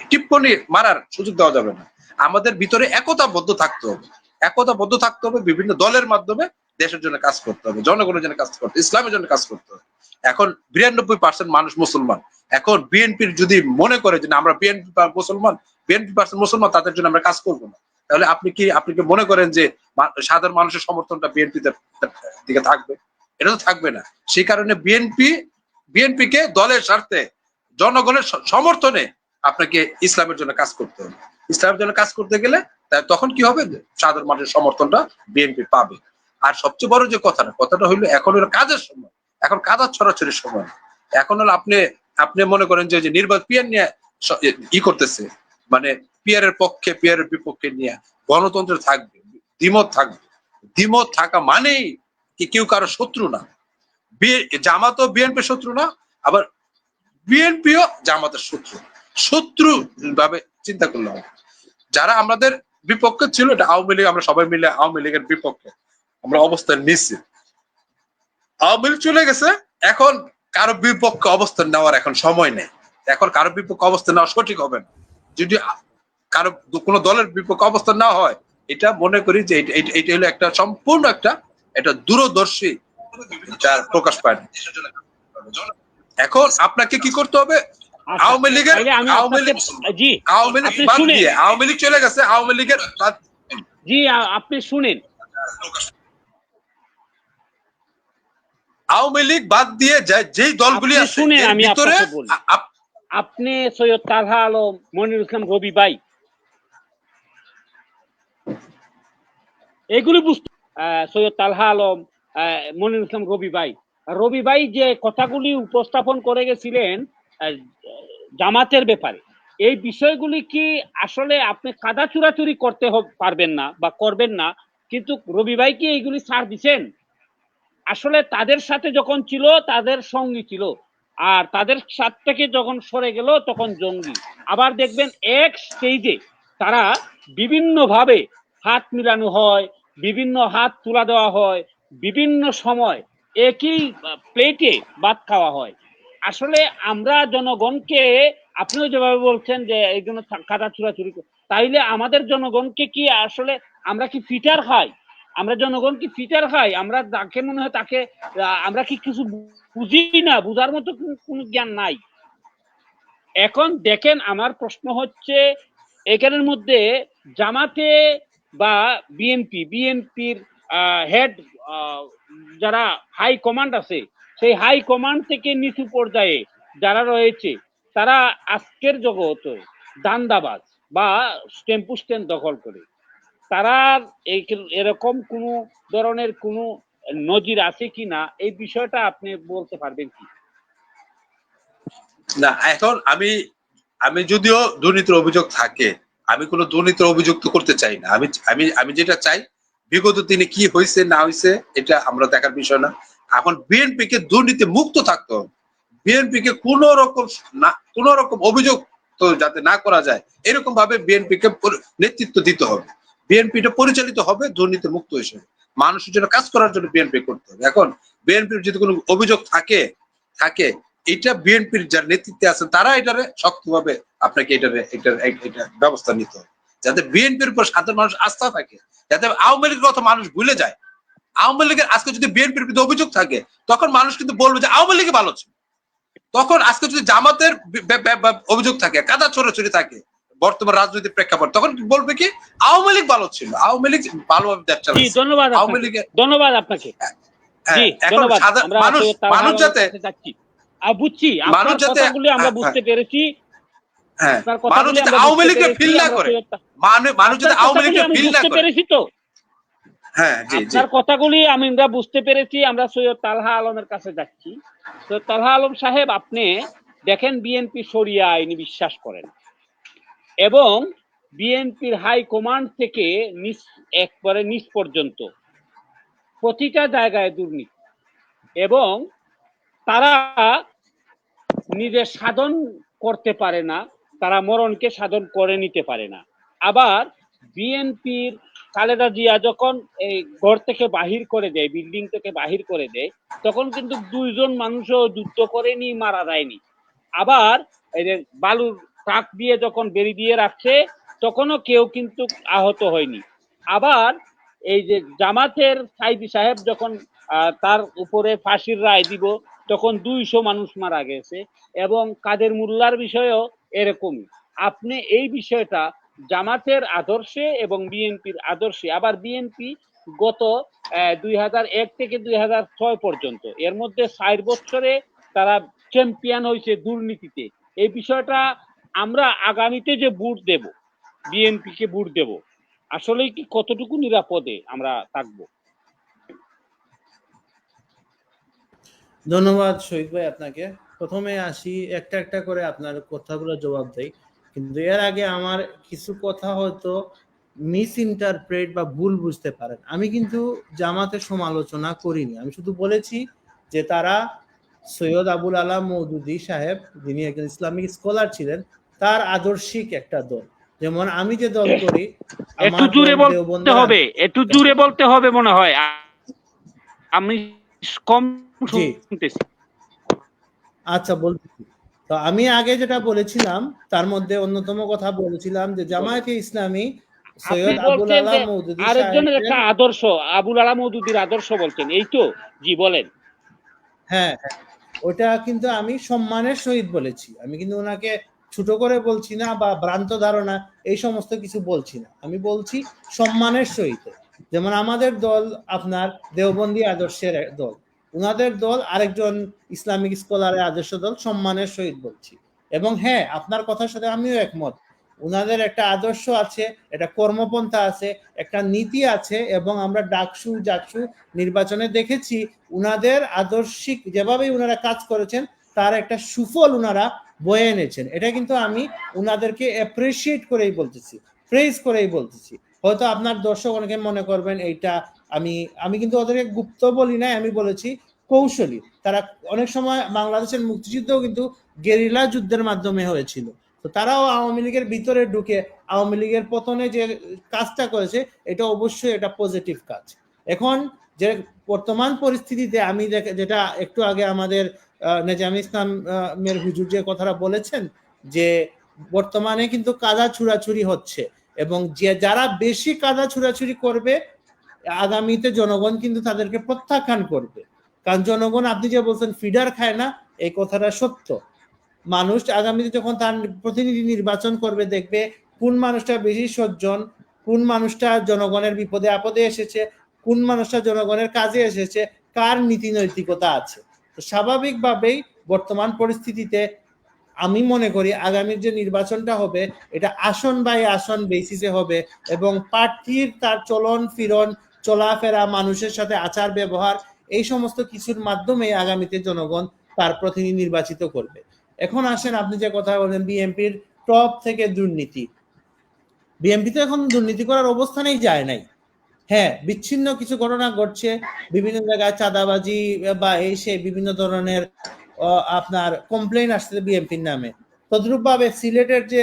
টিপ্পনি মারার সুযোগ দেওয়া যাবে না। আমাদের ভিতরে একতাবদ্ধ থাকতে হবে, একতাবদ্ধ থাকতে হবে। বিভিন্ন দলের মাধ্যমে দেশের জন্য কাজ করতে হবে, জনগণের জন্য কাজ করতে হবে, ইসলামের জন্য কাজ করতে হবে। এখন 92% মানুষ মুসলমান। এখন বিএনপির যদি মনে করে যে না, আমরা বিএনপি মুসলমান, বিএনপি মুসলমান, তাদের জন্য আমরা কাজ করবো না, তাহলে আপনি কি মনে করেন যে সাধারণ মানুষের সমর্থনটা বিএনপিতে দিকে থাকবে? এটা তো থাকবে না। সেই কারণে বিএনপিকে দলের স্বার্থে, জনগণের সমর্থনে আপনাকে ইসলামের জন্য কাজ করতে হবে। ইসলামের জন্য কাজ করতে গেলে তখন কি হবে, সাধারণ মানুষের সমর্থনটা বিএনপি পাবে। আর সবচেয়ে বড় যে কথাটা হইলো, এখন হলো কাজের সময়, এখন কাদার ছড়াছড়ির সময়। এখন হলো আপনি আপনি মনে করেন যে নির্বাচন পিয়ার নিয়ে করতেছে, মানে পিয়ারের পক্ষে পিয়ারের বিপক্ষে নিয়ে গণতন্ত্র থাকবে, দ্বিমত থাকবে। দ্বিমত থাকা মানেই কি কেউ কারো শত্রু না। জামাতও বিএনপির শত্রু না, আবার বিএনপিও জামাতের শত্রু। শত্রু ভাবে চিন্তা করলে হবে। যারা আমাদের বিপক্ষে ছিল, এটা আওয়ামী লীগ, আমরা সবাই মিলে আওয়ামী লীগের বিপক্ষে আমরা অবস্থান নিচ্ছি। আওয়ামী লীগ চলে গেছে, এখন কারো বিপক্ষে অবস্থান নেওয়ার এখন সময় নেই। এখন কারো বিপক্ষে অবস্থান নেওয়া সঠিক হবে না। যদি কারো কোনো দলের বিপক্ষে অবস্থান না হয়, এটা মনে করি যে এটা হলো একটা সম্পূর্ণ একটা দূরদর্শী যার প্রকাশ পায় না। এখন আপনাকে কি করতে হবে? আচ্ছা, আওয়ামী লীগের তাইলে আমি আওয়ামী লীগ জি, আওয়ামী লীগ আপনি বাদ শুনেন। দিয়ে, আওয়ামী লীগ চলে গেছে, আওয়ামী লীগের জি, আপনি শুনেন। আওয়ামী লীগ বাদ দিয়ে যেই দলগুলি আপনি আছে শুনেন, এর আমি ভিতরে আপনাকে বলি। আপনি সৈয়দ তালহা আলম, মনিরুল ইসলাম রবি ভাই, এগুলি বুঝতে, সৈয়দ তালহা আলম, মনিরুল ইসলাম রবি ভাই যে কথাগুলি উপস্থাপন করে গেছিলেন জামাতের ব্যাপারে, এই বিষয়গুলি কি আসলে আপনি কাদা চুরাচুরি করতে পারবেন না বা করবেন না, কিন্তু রবি ভাই কি এইগুলি ছাড় দিচ্ছেন? আসলে তাদের সাথে যখন ছিল তাদের সঙ্গী ছিল, আর তাদের সাথ থেকে যখন সরে গেল তখন জঙ্গি। আবার দেখবেন এক স্টেজে তারা বিভিন্ন ভাবে হাত মিলানো হয়, বিভিন্ন হাত তুলা দেওয়া হয়, বিভিন্ন সময় একই প্লেটে ভাত খাওয়া হয়। আসলে আমরা জনগণকে, আপনিও যেভাবে বলছেন যে এই জন্য কাদা চুরাচুরি, তাইলে আমাদের জনগণকে কি আসলে আমরা কি ফিটার খাই? আমরা জনগণ কি ফিটার খাই? আমরা যাকে মনে হয় তাকে, আমরা কি কিছু বুঝি না? বুঝার মতো কোনো জ্ঞান নাই। এখন দেখেন, আমার প্রশ্ন হচ্ছে এখানের মধ্যে জামাতে বা বিএনপির হেড, যারা হাই কমান্ড আছে, সেই হাই কমান্ড থেকে নিচু পর্যায়ে যারা রয়েছে, তারা আজকের জগতে দান্দাবাজ বা টেম্পু স্ট্যান্ড দখল করে। তারা এরকম কোনো ধরনের কোনো নজির আছে কিনা এই বিষয়টা আপনি বলতে পারবেন কি? না, এখন আমি আমি যদিও দুর্নীতির অভিযোগ থাকে, আমি কোনো দুর্নীতির অভিযোগ তো করতে চাই না। আমি আমি আমি যেটা চাই, বিগত দিনে কি হয়েছে না হয়েছে এটা আমরা দেখার বিষয় না। এখন বিএনপি কে দুর্নীতি মুক্ত থাকতে হবে। বিএনপি কে কোন রকম অভিযোগ তো যাতে না করা যায়, এরকম ভাবে বিএনপি কে নেতৃত্ব দিতে হবে। বিএনপিটা পরিচালিত হবে দুর্নীতি মুক্ত হিসেবে, মানুষের জন্য কাজ করার জন্য বিএনপি করতে হবে। এখন বিএনপির যদি কোনো অভিযোগ থাকে থাকে এটা বিএনপির যার নেতৃত্বে আছেন তারা এটারে শক্তভাবে আপনাকে এটা ব্যবস্থা নিতে হবে, যাতে বিএনপির উপর সাধারণ মানুষ আস্থা থাকে, যাতে আওয়ামী লীগের কথা মানুষ ভুলে যায়। আওয়ামী লীগের আজকে যদি বিএনপির বিরুদ্ধে অভিযোগ থাকে, তখন মানুষ কিন্তু বলবে যে আওয়ামী লীগে ভালো ছিল। তখন আজকে যদি জামাতের অভিযোগ থাকে, কাদা ছড়াছড়ি থাকে বর্তমান রাজনৈতিক প্রেক্ষাপট, তখন বলবে কি আওয়ামী লীগ ভালো ছিল, আওয়ামী লীগ ভালোভাবে দেশ চালাচ্ছে। আওয়ামী লীগের ধন্যবাদ আপনাকে। এখন মানুষ যাতে বুঝছি, আপনার কথাগুলি আমরা বুঝতে পেরেছি। মানুষ যাতে আওয়ামী লীগকে ফিল না করে, মানুষ যাতে আওয়ামী লীগকে ফিল না করে। পেরেছি তো, আপনার কথাগুলি আমরা বুঝতে পেরেছি। আমরা সৈয়দ তালহা আলমের কাছে যাচ্ছি। সৈয়দ তালহা আলম সাহেব, আপনি দেখেন বিএনপি শরিয়া আইনি বিশ্বাস করেন এবং বিএনপির হাই কমান্ড থেকে একবারে নিচ পর্যন্ত প্রতিটা জায়গায় দুর্নীতি, এবং তারা নিজের সাধন করতে পারে না, তারা মরণকে সাধন করে নিতে পারে না। আবার বিএনপির খালেদা জিয়া যখন এই ঘর থেকে বাহির করে দেয়, বিল্ডিং থেকে বাহির করে দেয়, তখন কিন্তু 2 জন মানুষও যুদ্ধ করেনি, মারা যায়নি। আবার এই যে বালুর ট্রাক দিয়ে যখন বেরি দিয়ে রাখছে, তখনও কেউ কিন্তু আহত হয়নি। আবার এই যে জামাতের সাইদি সাহেব যখন তার উপরে ফাঁসির রায় দিব, তখন 200 মানুষ মারা গেছে, এবং কাদের মোল্লার বিষয়েও এরকমই। আপনি এই বিষয়টা জামাতের আদর্শে এবং বিএনপির আদর্শে, আবার বিএনপি গত 2001 থেকে 2006 পর্যন্ত, এর মধ্যে 4 বছরে তারা চ্যাম্পিয়ন হয়েছে দুর্নীতিতে। এই বিষয়টা আমরা আগামীতে যে ভোট দেব, বিএনপি কে ভোট দেব, আসলে কি কতটুকু নিরাপদে আমরা থাকবো? ধন্যবাদ শহীদ ভাই আপনাকে। প্রথমে আসি, একটা একটা করে আপনার কথাগুলো জবাব দেই, কিন্তু এর আগে আমার কিছু কথা হয়তো মিস ইন্টারপ্রেট বা ভুল বুঝতে পারেন। আমি কিন্তু জামাতের সমালোচনা করিনি, আমি শুধু বলেছি যে তারা সৈয়দ আবুল আলাম মওদুদী সাহেব, যিনি একজন ইসলামিক স্কলার ছিলেন, তার আদর্শিক একটা দল। যেমন আমি যে দল করি, একটু জোরে বলতে হবে, একটু জোরে বলতে হবে মনে হয়, আমি কম শুনতেছি। আচ্ছা, বলতেছি। তো আমি আগে যেটা বলেছিলাম তার মধ্যে অন্যতম কথা বলেছিলাম যে জামায়াতে ইসলামী সৈয়দ আবুল আলাম মওদুদী আরেকজনের একটা আদর্শ, আবুল আলাম মওদুদীর আদর্শ বলছেন, এই তো? জি বলেন। হ্যাঁ, ওটা কিন্তু আমি সম্মানের সহিত বলেছি, আমি কিন্তু ওনাকে ছোট করে বলছি না বা ভ্রান্ত ধারণা এই সমস্ত কিছু বলছি না, আমি বলছি সম্মানের সহিত। যেমন আমাদের দল আপনার দেওবন্দি আদর্শের দল, উনাদের দল আরেকজন ইসলামিক স্কলারের আদর্শ দল, সম্মানের সহিত বলছি। এবং হ্যাঁ, আপনার কথার সাথে আমিও একমত, উনাদের একটা আদর্শ আছে, একটা কর্মপন্থা আছে, একটা নীতি আছে, এবং আমরা ডাকসু জাকসু নির্বাচনে দেখেছি উনাদের আদর্শিক যেভাবে উনারা কাজ করেছেন তার একটা সুফল উনারা বয়ে এনেছেন। এটা কিন্তু আমি উনাদেরকে অ্যাপ্রিসিয়েট করেই বলতেছি, প্রেজ করেই বলতেছি। হয়তো আপনার দর্শক অনেকে মনে করবেন এইটা আমি কিন্তু ওদেরকে গুপ্ত বলি না, আমি বলেছি কৌশলী। তারা অনেক সময় বাংলাদেশের মুক্তিযুদ্ধও কিন্তু গেরিলা যুদ্ধের মাধ্যমে হয়েছিল, তো তারাও আওয়ামী লীগের ভিতরে ঢুকে আওয়ামী লীগের পতনে যে কাজটা করেছে এটা অবশ্যই এটা পজিটিভ কাজ। এখন যে বর্তমান পরিস্থিতিতে আমি যেটা একটু আগে আমাদের নেজাম ইসলামের হুজুর যে কথাটা বলেছেন, যে বর্তমানে কিন্তু কাদা ছুড়াছুড়ি হচ্ছে, এবং যে যারা বেশি কাদা ছুড়াছুড়ি করবে আগামীতে জনগণ কিন্তু তাদেরকে প্রত্যাখ্যান করবে। কারণ জনগণ, আপনি যে বলছেন ফিডার খায় না, এই কথাটা সত্য। মানুষ আগামীতে যখন তার প্রতিনিধি নির্বাচন করবে, দেখবে কোন মানুষটা বেশি সজ্জন, কোন মানুষটা জনগণের বিপদে আপদে এসেছে, কোন মানুষটা জনগণের কাজে এসেছে, কার নীতি নৈতিকতা আছে। তো স্বাভাবিকভাবেই বর্তমান পরিস্থিতিতে আমি মনে করি আগামীর যে নির্বাচনটা হবে এটা আসন বাই আসন বেসিসে হবে, এবং প্রার্থীর তার চলন ফিরন, চলাফেরা, মানুষের সাথে আচার ব্যবহার, এই সমস্ত কিছুর মাধ্যমে আগামীতে জনগণ তার প্রতিনিধি নির্বাচিত করবে। এখন আসেন, আপনি যে কথা বলেন বিএনপির টপ থেকে দুর্নীতি, বিএনপি তো এখন দুর্নীতি করার অবস্থানেই যায় নাই। হ্যাঁ, বিচ্ছিন্ন কিছু ঘটনা ঘটছে, বিভিন্ন জায়গায় চাঁদাবাজি বা এই সেই বিভিন্ন ধরনের আপনার কমপ্লেইন আসছে বিএনপির নামে। তদ্রুপ ভাবে সিলেটের যে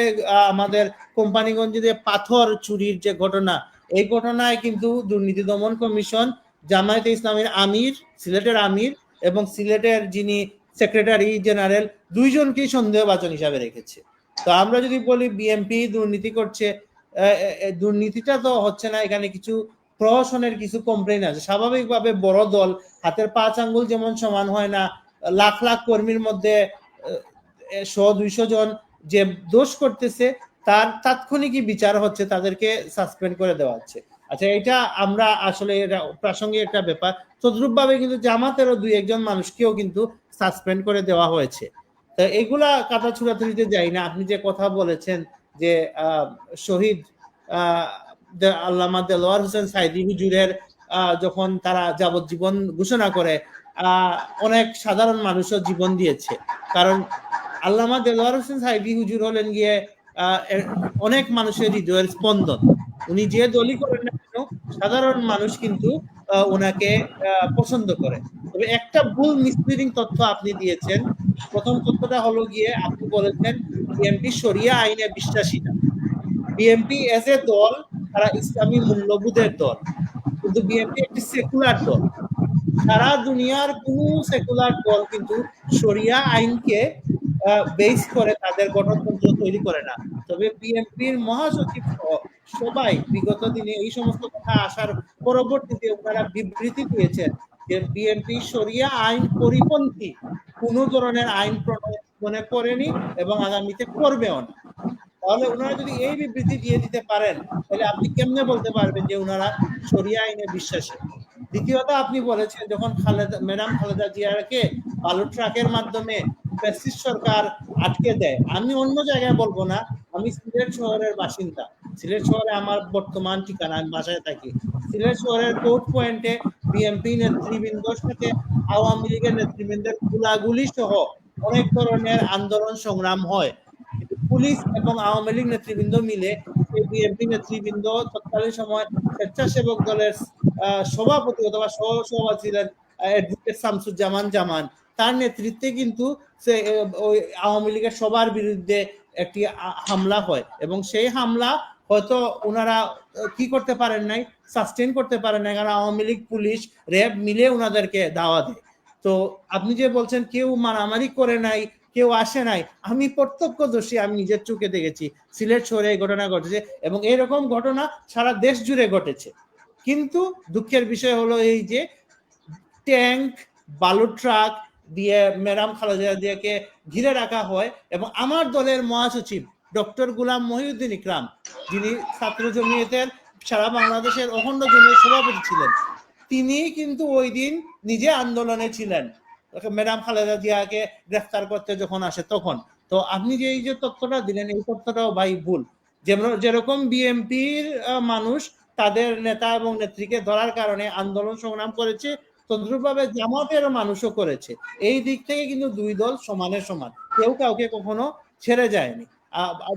আমাদের কোম্পানিগঞ্জে যে পাথর চুরির যে ঘটনা, এই ঘটনায় কিন্তু দুর্নীতি দমন কমিশন জামায়াতে ইসলামের আমির, সিলেটের আমির এবং সিলেটের যিনি সেক্রেটারি জেনারেল, দুইজনকেই সন্দেহভাজন হিসাবে রেখেছে। তো আমরা যদি বলি বিএনপি দুর্নীতি করছে, দুর্নীতিটা তো হচ্ছে না, এখানে কিছু প্রহসনের কিছু কমপ্লেইন আছে। স্বাভাবিকভাবে বড় দল, হাতের 5 আঙ্গুল যেমন সমান হয় না, লাখ লাখ কর্মীর মধ্যে 100-200 জন যে দোষ করতেছে তার তাৎক্ষণিকই বিচার হচ্ছে, তাদেরকে সাসপেন্ড করে দেওয়া হচ্ছে। আচ্ছা, এটা আমরা আসলে এটা প্রাসঙ্গিক একটা ব্যাপার। তদ্রুপ ভাবে কিন্তু জামাতেরও 2-1 মানুষকেও কিন্তু সাসপেন্ড করে দেওয়া হয়েছে। তো এগুলা কাটা ছুড়াছুড়িতে যাই না। আপনি যে কথা বলেছেন যে শহীদ আল্লামা দেলোয়ার হোসেন সাইদি হুজুরের যখন তারা যাবজ্জীবন ঘোষণা করে, অনেক সাধারণ মানুষও জীবন দিয়েছে। কারণ আল্লামা দেলোয়ার হোসেন সাইদি হুজুর হলেন গিয়ে অনেক মানুষের হৃদয়ের স্পন্দন। উনি যে দলই করেন না কেন, সাধারণ মানুষ কিন্তু ওনাকে পছন্দ করে। তবে একটা ভুল মিসলিডিং তথ্য আপনি দিয়েছেন। প্রথম তথ্যটা হলো গিয়ে আপনি বলেছেন বিএনপি শরিয়া আইনে বিশ্বাসী না। বিএনপি এজ এ দল তারা ইসলামী মূল্যবোধের দল, কিন্তু বিএনপি একটি সেকুলার দল। সারা দুনিয়ার কোন সেকুলার দল কিন্তু শরিয়া আইনকে বেস করে তাদের গণতন্ত্র তৈরি করে না। তবে বিএনপির মহাসচিব সবাই বিগত দিনে এই সমস্ত কথা আসার পরবর্তীতে ওনারা বিবৃতি দিয়েছেন যে বিএনপি শরিয়া আইন পরিপন্থী কোন ধরনের আইন প্রণয়ন মনে করেনি এবং আগামীতে করবেও না। তাহলে ওনারা যদি এই বিবৃতি দিয়ে দিতে পারেন, তাহলে আপনি কেমনে বলতে পারবেন যে ওনারা শরিয়া আইনে বিশ্বাসী? দ্বিতীয়ত, আপনি বলেছেন যখন ম্যাডাম খালেদা জিয়াকে বালু ট্রাকের মাধ্যমে ফ্যাসিস্ট সরকার আটকে দেয়, আমি অন্য জায়গায় বলবো না, আমি সিলেট শহরের বাসিন্দা, সিলেট শহরে আমার বর্তমান ঠিকানা, আমি বাসায় থাকি। সিলেট শহরের কোর্ট পয়েন্টে বিএনপি নেতৃবৃন্দর সাথে আওয়ামী লীগের নেতৃবৃন্দের গুলাগুলি সহ অনেক ধরনের আন্দোলন সংগ্রাম হয়। পুলিশ এবং আওয়ামী লীগ নেতৃবৃন্দ মিলে বিএনপি নেতৃবৃন্দ তৎকালীন সময় স্বেচ্ছাসেবক দলের সভাপতি অথবা সহসভাপতি ছিলেন অ্যাডভোকেট শামসুজ্জামান জামান, তার নেতৃত্বে কিন্তু ওই আওয়ামী লীগের সবার বিরুদ্ধে একটি হামলা হয় এবং সেই হামলা হয়তো ওনারা কি করতে পারেন নাই, সাস্টেন করতে পারেন নাই, কারণ আওয়ামী লীগ, পুলিশ, র্যাব মিলে ওনাদেরকে দাওয়া দেয়। তো আপনি যে বলছেন কেউ মারামারি করে নাই, কেউ আসে নাই, আমি প্রত্যক্ষদর্শী, আমি নিজের চোখে দেখেছি সিলেট শহরে এই ঘটনা ঘটেছে এবং এরকম ঘটনা সারা দেশ জুড়ে ঘটেছে। কিন্তু দুঃখের বিষয় হলো এই যে ট্যাঙ্ক, বালু ট্রাক দিয়ে ম্যাডাম খালেদা জিয়াকে ঘিরে রাখা হয় এবং আমার দলের মহাসচিব ডক্টর গোলাম মহিউদ্দিন ইকরাম, যিনি ছাত্র জমিয়তের সারা বাংলাদেশের অখণ্ড জমিয়তের সভাপতি ছিলেন, তিনি কিন্তু ওই দিন নিজে আন্দোলনে ছিলেন ম্যাডাম খালেদা জিয়াকে গ্রেফতার করতে যখন আসে তখন। তো আপনি যে এই যে তথ্যটা দিলেন, এই তথ্যটাও ভাই ভুল। যেরকম বিএনপির মানুষ তাদের নেতা এবং নেত্রীকে ধরার কারণে আন্দোলন সংগ্রাম করেছে, তদ্রুপভাবে জামাতের মানুষও করেছে। এই দিক থেকে কিন্তু দুই দল সমানে সমান, কেউ কাউকে কখনো ছেড়ে যায়নি।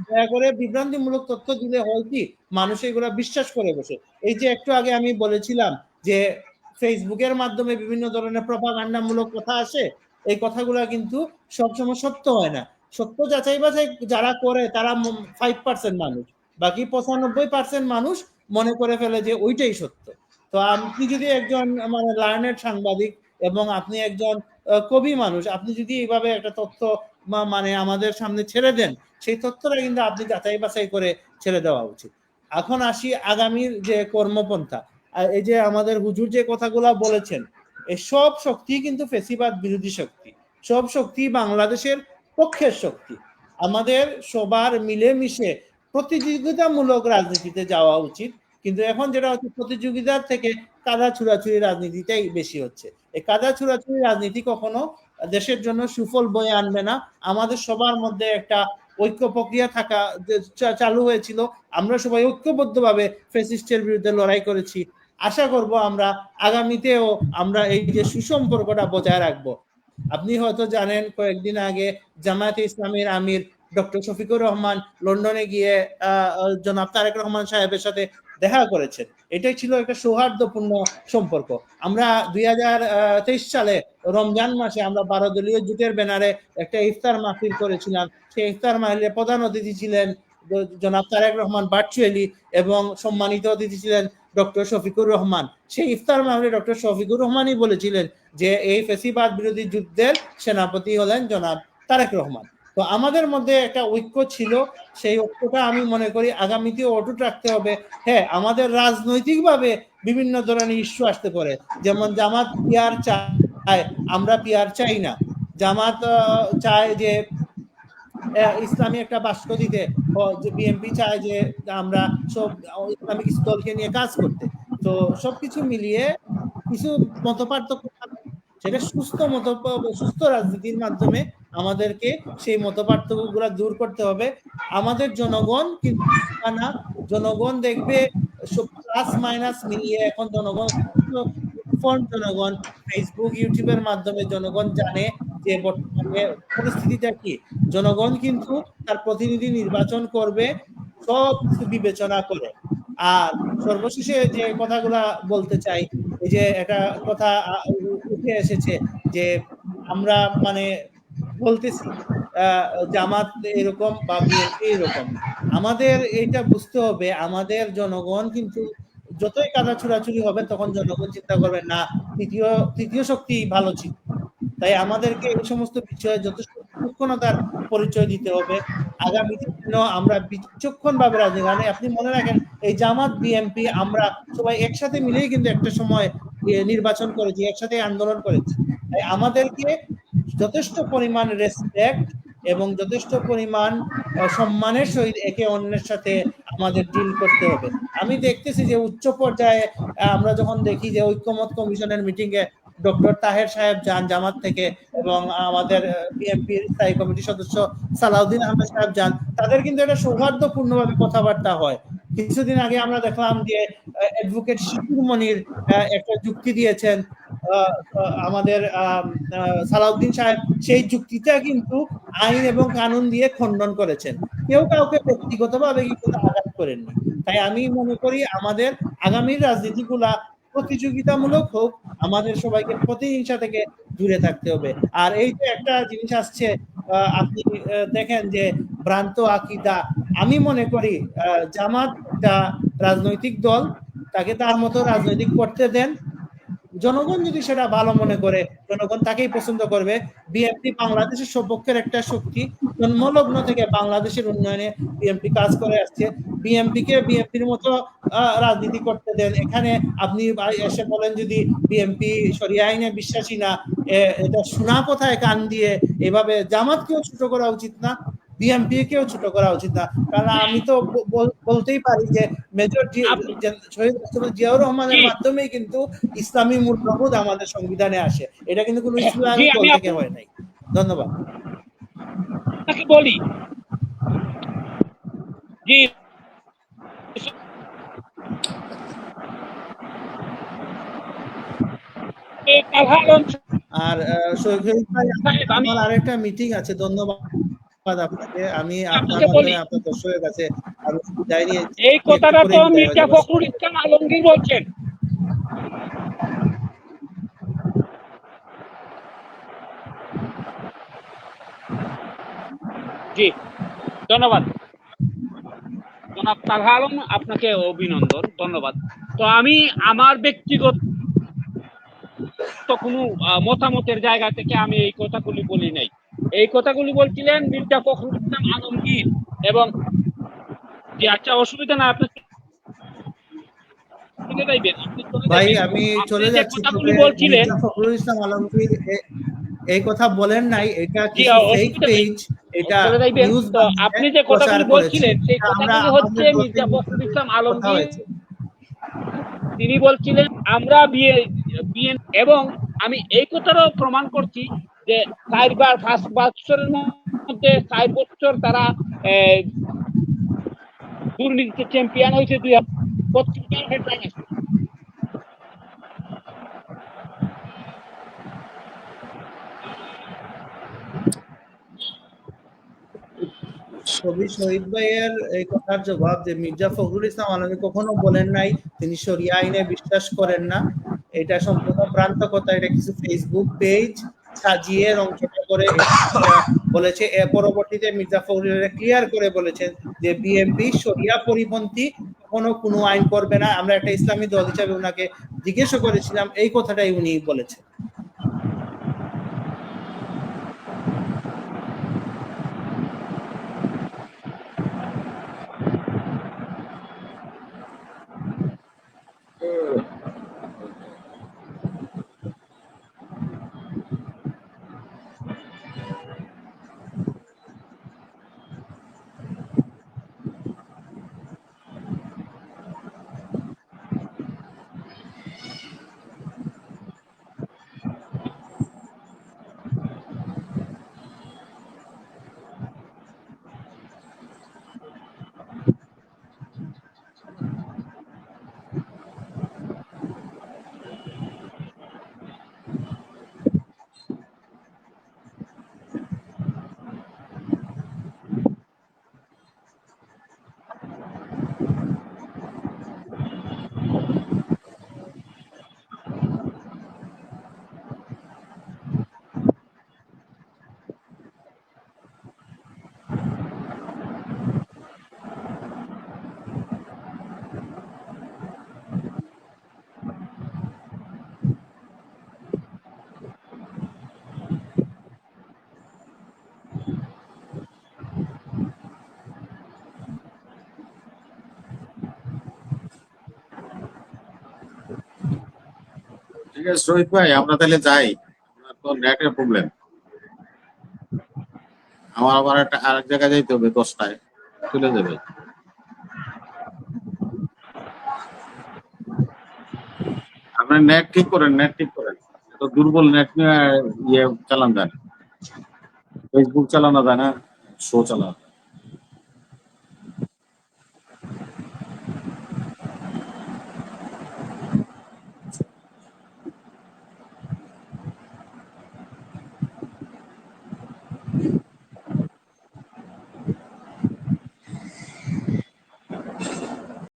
দয়া করে বিভ্রান্তিমূলক তথ্য দিলে হয় কি, মানুষ এগুলো বিশ্বাস করে বসে। এই যে একটু আগে আমি বলেছিলাম যে ফেসবুকের মাধ্যমে বিভিন্ন ধরনের প্রপাগান্ডামূলক কথা আসে, এই কথাগুলো কিন্তু সবসময় সত্য হয় না। সত্য যাচাই বাছাই যারা করে তারা 5% মানুষ, বাকি 95% মানুষ মনে করে ফেলে যে ওইটাই সত্য। তো আপনি যদি একজন মানে লার্নেড সাংবাদিক এবং আপনি একজন কবি মানুষ, আপনি যদি এইভাবে একটা তথ্য মানে আমাদের সামনে ছেড়ে দেন, সেই তথ্যটা কিন্তু আপনি যাচাই বাছাই করে ছেড়ে দেওয়া উচিত। এখন আসি আগামীর যে কর্মপন্থা। এই যে আমাদের হুজুর যে কথাগুলা বলেছেন, এই সব শক্তি কিন্তু ফেসিবাদ বিরোধী শক্তি, সব শক্তি বাংলাদেশের পক্ষের শক্তি। আমাদের সবার মিলেমিশে প্রতিযোগিতামূলক রাজনীতিতে যাওয়া উচিত, কিন্তু এখন যেটা হচ্ছে প্রতিযোগিতার থেকে কাদা ছুড়াছুড়ি রাজনীতিটাই বেশি হচ্ছে। এই কাদা ছুড়াছুড়ি রাজনীতি কখনো দেশের জন্য সুফল বয়ে আনবে না। আমাদের সবার মধ্যে একটা ঐক্য প্রক্রিয়া থাকা চালু হয়েছিল, আমরা সবাই ঐক্যবদ্ধভাবে ফ্যাসিস্টের বিরুদ্ধে লড়াই করেছি। আশা করব আমরা আগামীতেও আমরা এই যে সুসম্পর্কটা বজায় রাখবো। আপনি হয়তো জানেন কয়েকদিন আগে জামায়াতে ইসলামীর আমির ডক্টর শফিকুর রহমান লন্ডনে গিয়ে জনাব তারেক রহমান সাহেবের সাথে দেখা করেছেন। এটাই ছিল একটা সৌহার্দ্যপূর্ণ সম্পর্ক। আমরা 2023 সালে রমজান মাসে আমরা 12 দলীয় জোটের ব্যানারে একটা ইফতার মাহফিল করেছিলাম। সেই ইফতার মাহফিলে প্রধান অতিথি ছিলেন জনাব তারেক রহমান ভার্চুয়ালি, এবং সম্মানিত অতিথি ছিলেন ডক্টর শফিকুর রহমান। সেই ইফতার মাহফিলে ডক্টর শফিকুর রহমানই বলেছিলেন যে এই ফ্যাসিবাদ বিরোধী যুদ্ধের সেনাপতি হলেন জনাব তারেক রহমান। তো আমাদের মধ্যে একটা ঐক্য ছিল, সেই ঐক্যটা আমি মনে করি আগামীতে অটুট রাখতে হবে। হ্যাঁ, আমাদের রাজনৈতিকভাবে বিভিন্ন ধরনের ইস্যু আসতে পারে, যেমন জামাত পিয়ার চায়, আমরা পিয়ার চাই না। জামাত চায় যে ইসলামী একটা বাক্য দিতে, বিএনপি চায় যে আমরা সব ইসলামিক দলকে নিয়ে কাজ করতে। তো সবকিছু মিলিয়ে কিছু মতপার্থক্য, সেটা সুস্থ রাজনীতির মাধ্যমে আমাদেরকে সেই মতপার্থক্য গুলা দূর করতে হবে। আমাদের জনগণ কিন্তু না, জনগণ দেখবে প্লাস মাইনাস মিলিয়ে এখন জনগণ ফেসবুক ইউটিউবের মাধ্যমে জনগণ জানে যে বর্তমানে পরিস্থিতিটা কি। জনগণ কিন্তু তার প্রতিনিধি নির্বাচন করবে সব কিছু বিবেচনা করে। আর সর্বশেষে যে কথাগুলা বলতে চাই, এই যে একটা কথা উঠে এসেছে যে আমরা মানে বলতেছি জামাত এরকম বা বিএনপি এরকম। আমাদের এইটা বুঝতে হবে, আমাদের জনগণ কিন্তু যতই কাদা ছুড়াছুড়ি হবে তখন জনগণ চিন্তা করবে না তৃতীয় শক্তি ভালো ছিল। তাই আমাদেরকে এই সমস্ত বিষয়ে যথেষ্ট বিচক্ষণতার পরিচয় দিতে হবে। আগামী দিনে আমরা বিচক্ষণ ভাবে রাজনীতি, আপনি মনে রাখেন এই জামাত বিএনপি আমরা সবাই একসাথে মিলেই কিন্তু একটা সময় নির্বাচন করেছি, একসাথে আন্দোলন করেছি। তাই আমাদেরকে যথেষ্ট পরিমাণ রেসপেক্ট এবং যথেষ্ট পরিমাণ সম্মানের সহিত একে অন্যের সাথে আমাদের ডিল করতে হবে। আমি দেখতেছি যে উচ্চ পর্যায়ে আমরা যখন দেখি যে ঐক্যমত কমিশনের মিটিং এ ডক্টর তাহের সাহেব যান জামাত থেকে, এবং আমাদের বিএনপির স্থায়ী কমিটির সদস্য সালাউদ্দিন আহমেদ সাহেব যান, তাদের কিন্তু এটা সৌহার্দ্যপূর্ণভাবে কথাবার্তা হয়। কিছুদিন আগে আমরা দেখলাম যে অ্যাডভোকেট শিশুর মনির একটা যুক্তি দিয়েছেন আমাদের সালাউদ্দিন সাহেব, সেই যুক্তিটা কিন্তু আইন এবং কানুন দিয়ে খণ্ডন করেছেন, কেউ কাউকে ব্যক্তিগতভাবে কিন্তু আঘাত করেননি। তাই আমি মনে করি আমাদের আগামীর রাজনীতিগুলা প্রতিযোগিতামূলক হোক, আমাদের সবাইকে প্রতিহিংসা থেকে দূরে থাকতে হবে। আর এই যে একটা জিনিস আসছে, আপনি দেখেন যে ভ্রান্ত আকীদা, আমি মনে করি জামাত একটা রাজনৈতিক দল, তাকে তার মতো রাজনৈতিক করতে দেন। জনগণ যদি সেটা ভালো মনে করে জনগণ তাকেই পছন্দ করবে। বিএনপি বাংলাদেশের সপক্ষের একটা শক্তি, জন্মলগ্ন থেকে বাংলাদেশের উন্নয়নে বিএনপি কাজ করে আসছে। বিএনপিকে বিএনপির মতো রাজনীতি করতে দেন। এখানে আপনি এসে বলেন যদি বিএনপি শরিয়া আইনে বিশ্বাসী না, এটা শোনা কথায় কান দিয়ে এভাবে জামাতকেও ছোট করা উচিত না, বিএনপি কেও ছোট করা উচিত না। কারণ আমি তো বলতেই পারি যে মেজর শহীদ জিয়াউর রহমানের মাধ্যমেই কিন্তু ইসলামী মূল্যবোধ আমাদের সংবিধানে আসে। এটা কিন্তু কোনো ইসলামিক দল থেকে হয় নাই। ধন্যবাদ। বলি জি, আর শহীদ ভাই, আমার আরেকটা মিটিং আছে। ধন্যবাদ আপনাকে। আমি আপনার দর্শকের কাছে বিদায় নিয়ে, এই কথাটা তো মির্জা ফখরুল ইসলাম আলমগীর বলছেন। জি, ধন্যবাদ জনাব তালহা আলম, আপনাকে অভিনন্দন, ধন্যবাদ। তো আমি আমার ব্যক্তিগত কোনো মতামতের জায়গা থেকে আমি এই কথাগুলি বলি নাই। এই কথাগুলি বলছিলেন মির্জা ফখরুল ইসলাম আলমগীর। এবং যে আচ্ছা, অসুবিধা না, আপনি ভাই আমি চলে যাচ্ছি। মির্জা ফখরুল ইসলাম আলমগীর এই কথা বলেন নাই, এটা কিছু ফেক পেজ, এটা নিউজ। আপনি যে কথাগুলি বলছিলেন সেই কথাগুলি হচ্ছে মির্জা ফখরুল ইসলাম আলমগীর, তিনি বলছিলেন আমরা বিএন, এবং আমি এই কথাটাও প্রমাণ করছি যে 5 বছরের মধ্যে 4 বছর তারা দুর্নীতিতে চ্যাম্পিয়ন হয়েছে। 2000 পত্রিকার হেডলাইন আছে কবি শহীদ ভাইয়ের এই কথার জবাব যে মির্জা ফখরুল ইসলাম আলমী কখনো বলেন নাই তিনি শরিয়া আইনে বিশ্বাস করেন না, এটা সম্পূর্ণ ভ্রান্ত কথা। এটা কিছু ফেসবুক পেজ সাজিয়ে রংচটা করে বলেছে। এর পরবর্তীতে মির্জা ফখরুল ক্লিয়ার করে বলেছেন যে বিএনপি শরিয়া পরিপন্থী কখনো কোনো আইন করবে না। আমরা একটা ইসলামী দল হিসাবে ওনাকে জিজ্ঞেস করেছিলাম, এই কথাটাই উনি বলেছেন। ঠিক আছে শহীদ ভাই, আমরা তাহলে যাই। আপনার তো নেটের প্রবলেম, আমার আবার একটা আরেক জায়গায় যাইতে হবে 10টায়, চলে যাবে। আপনার নেট ঠিক করেন, নেট ঠিক করেন। এত দুর্বল নেট নিয়ে ইয়ে চালান যায় না, ফেসবুক চালানো যায় না, শো চালানো।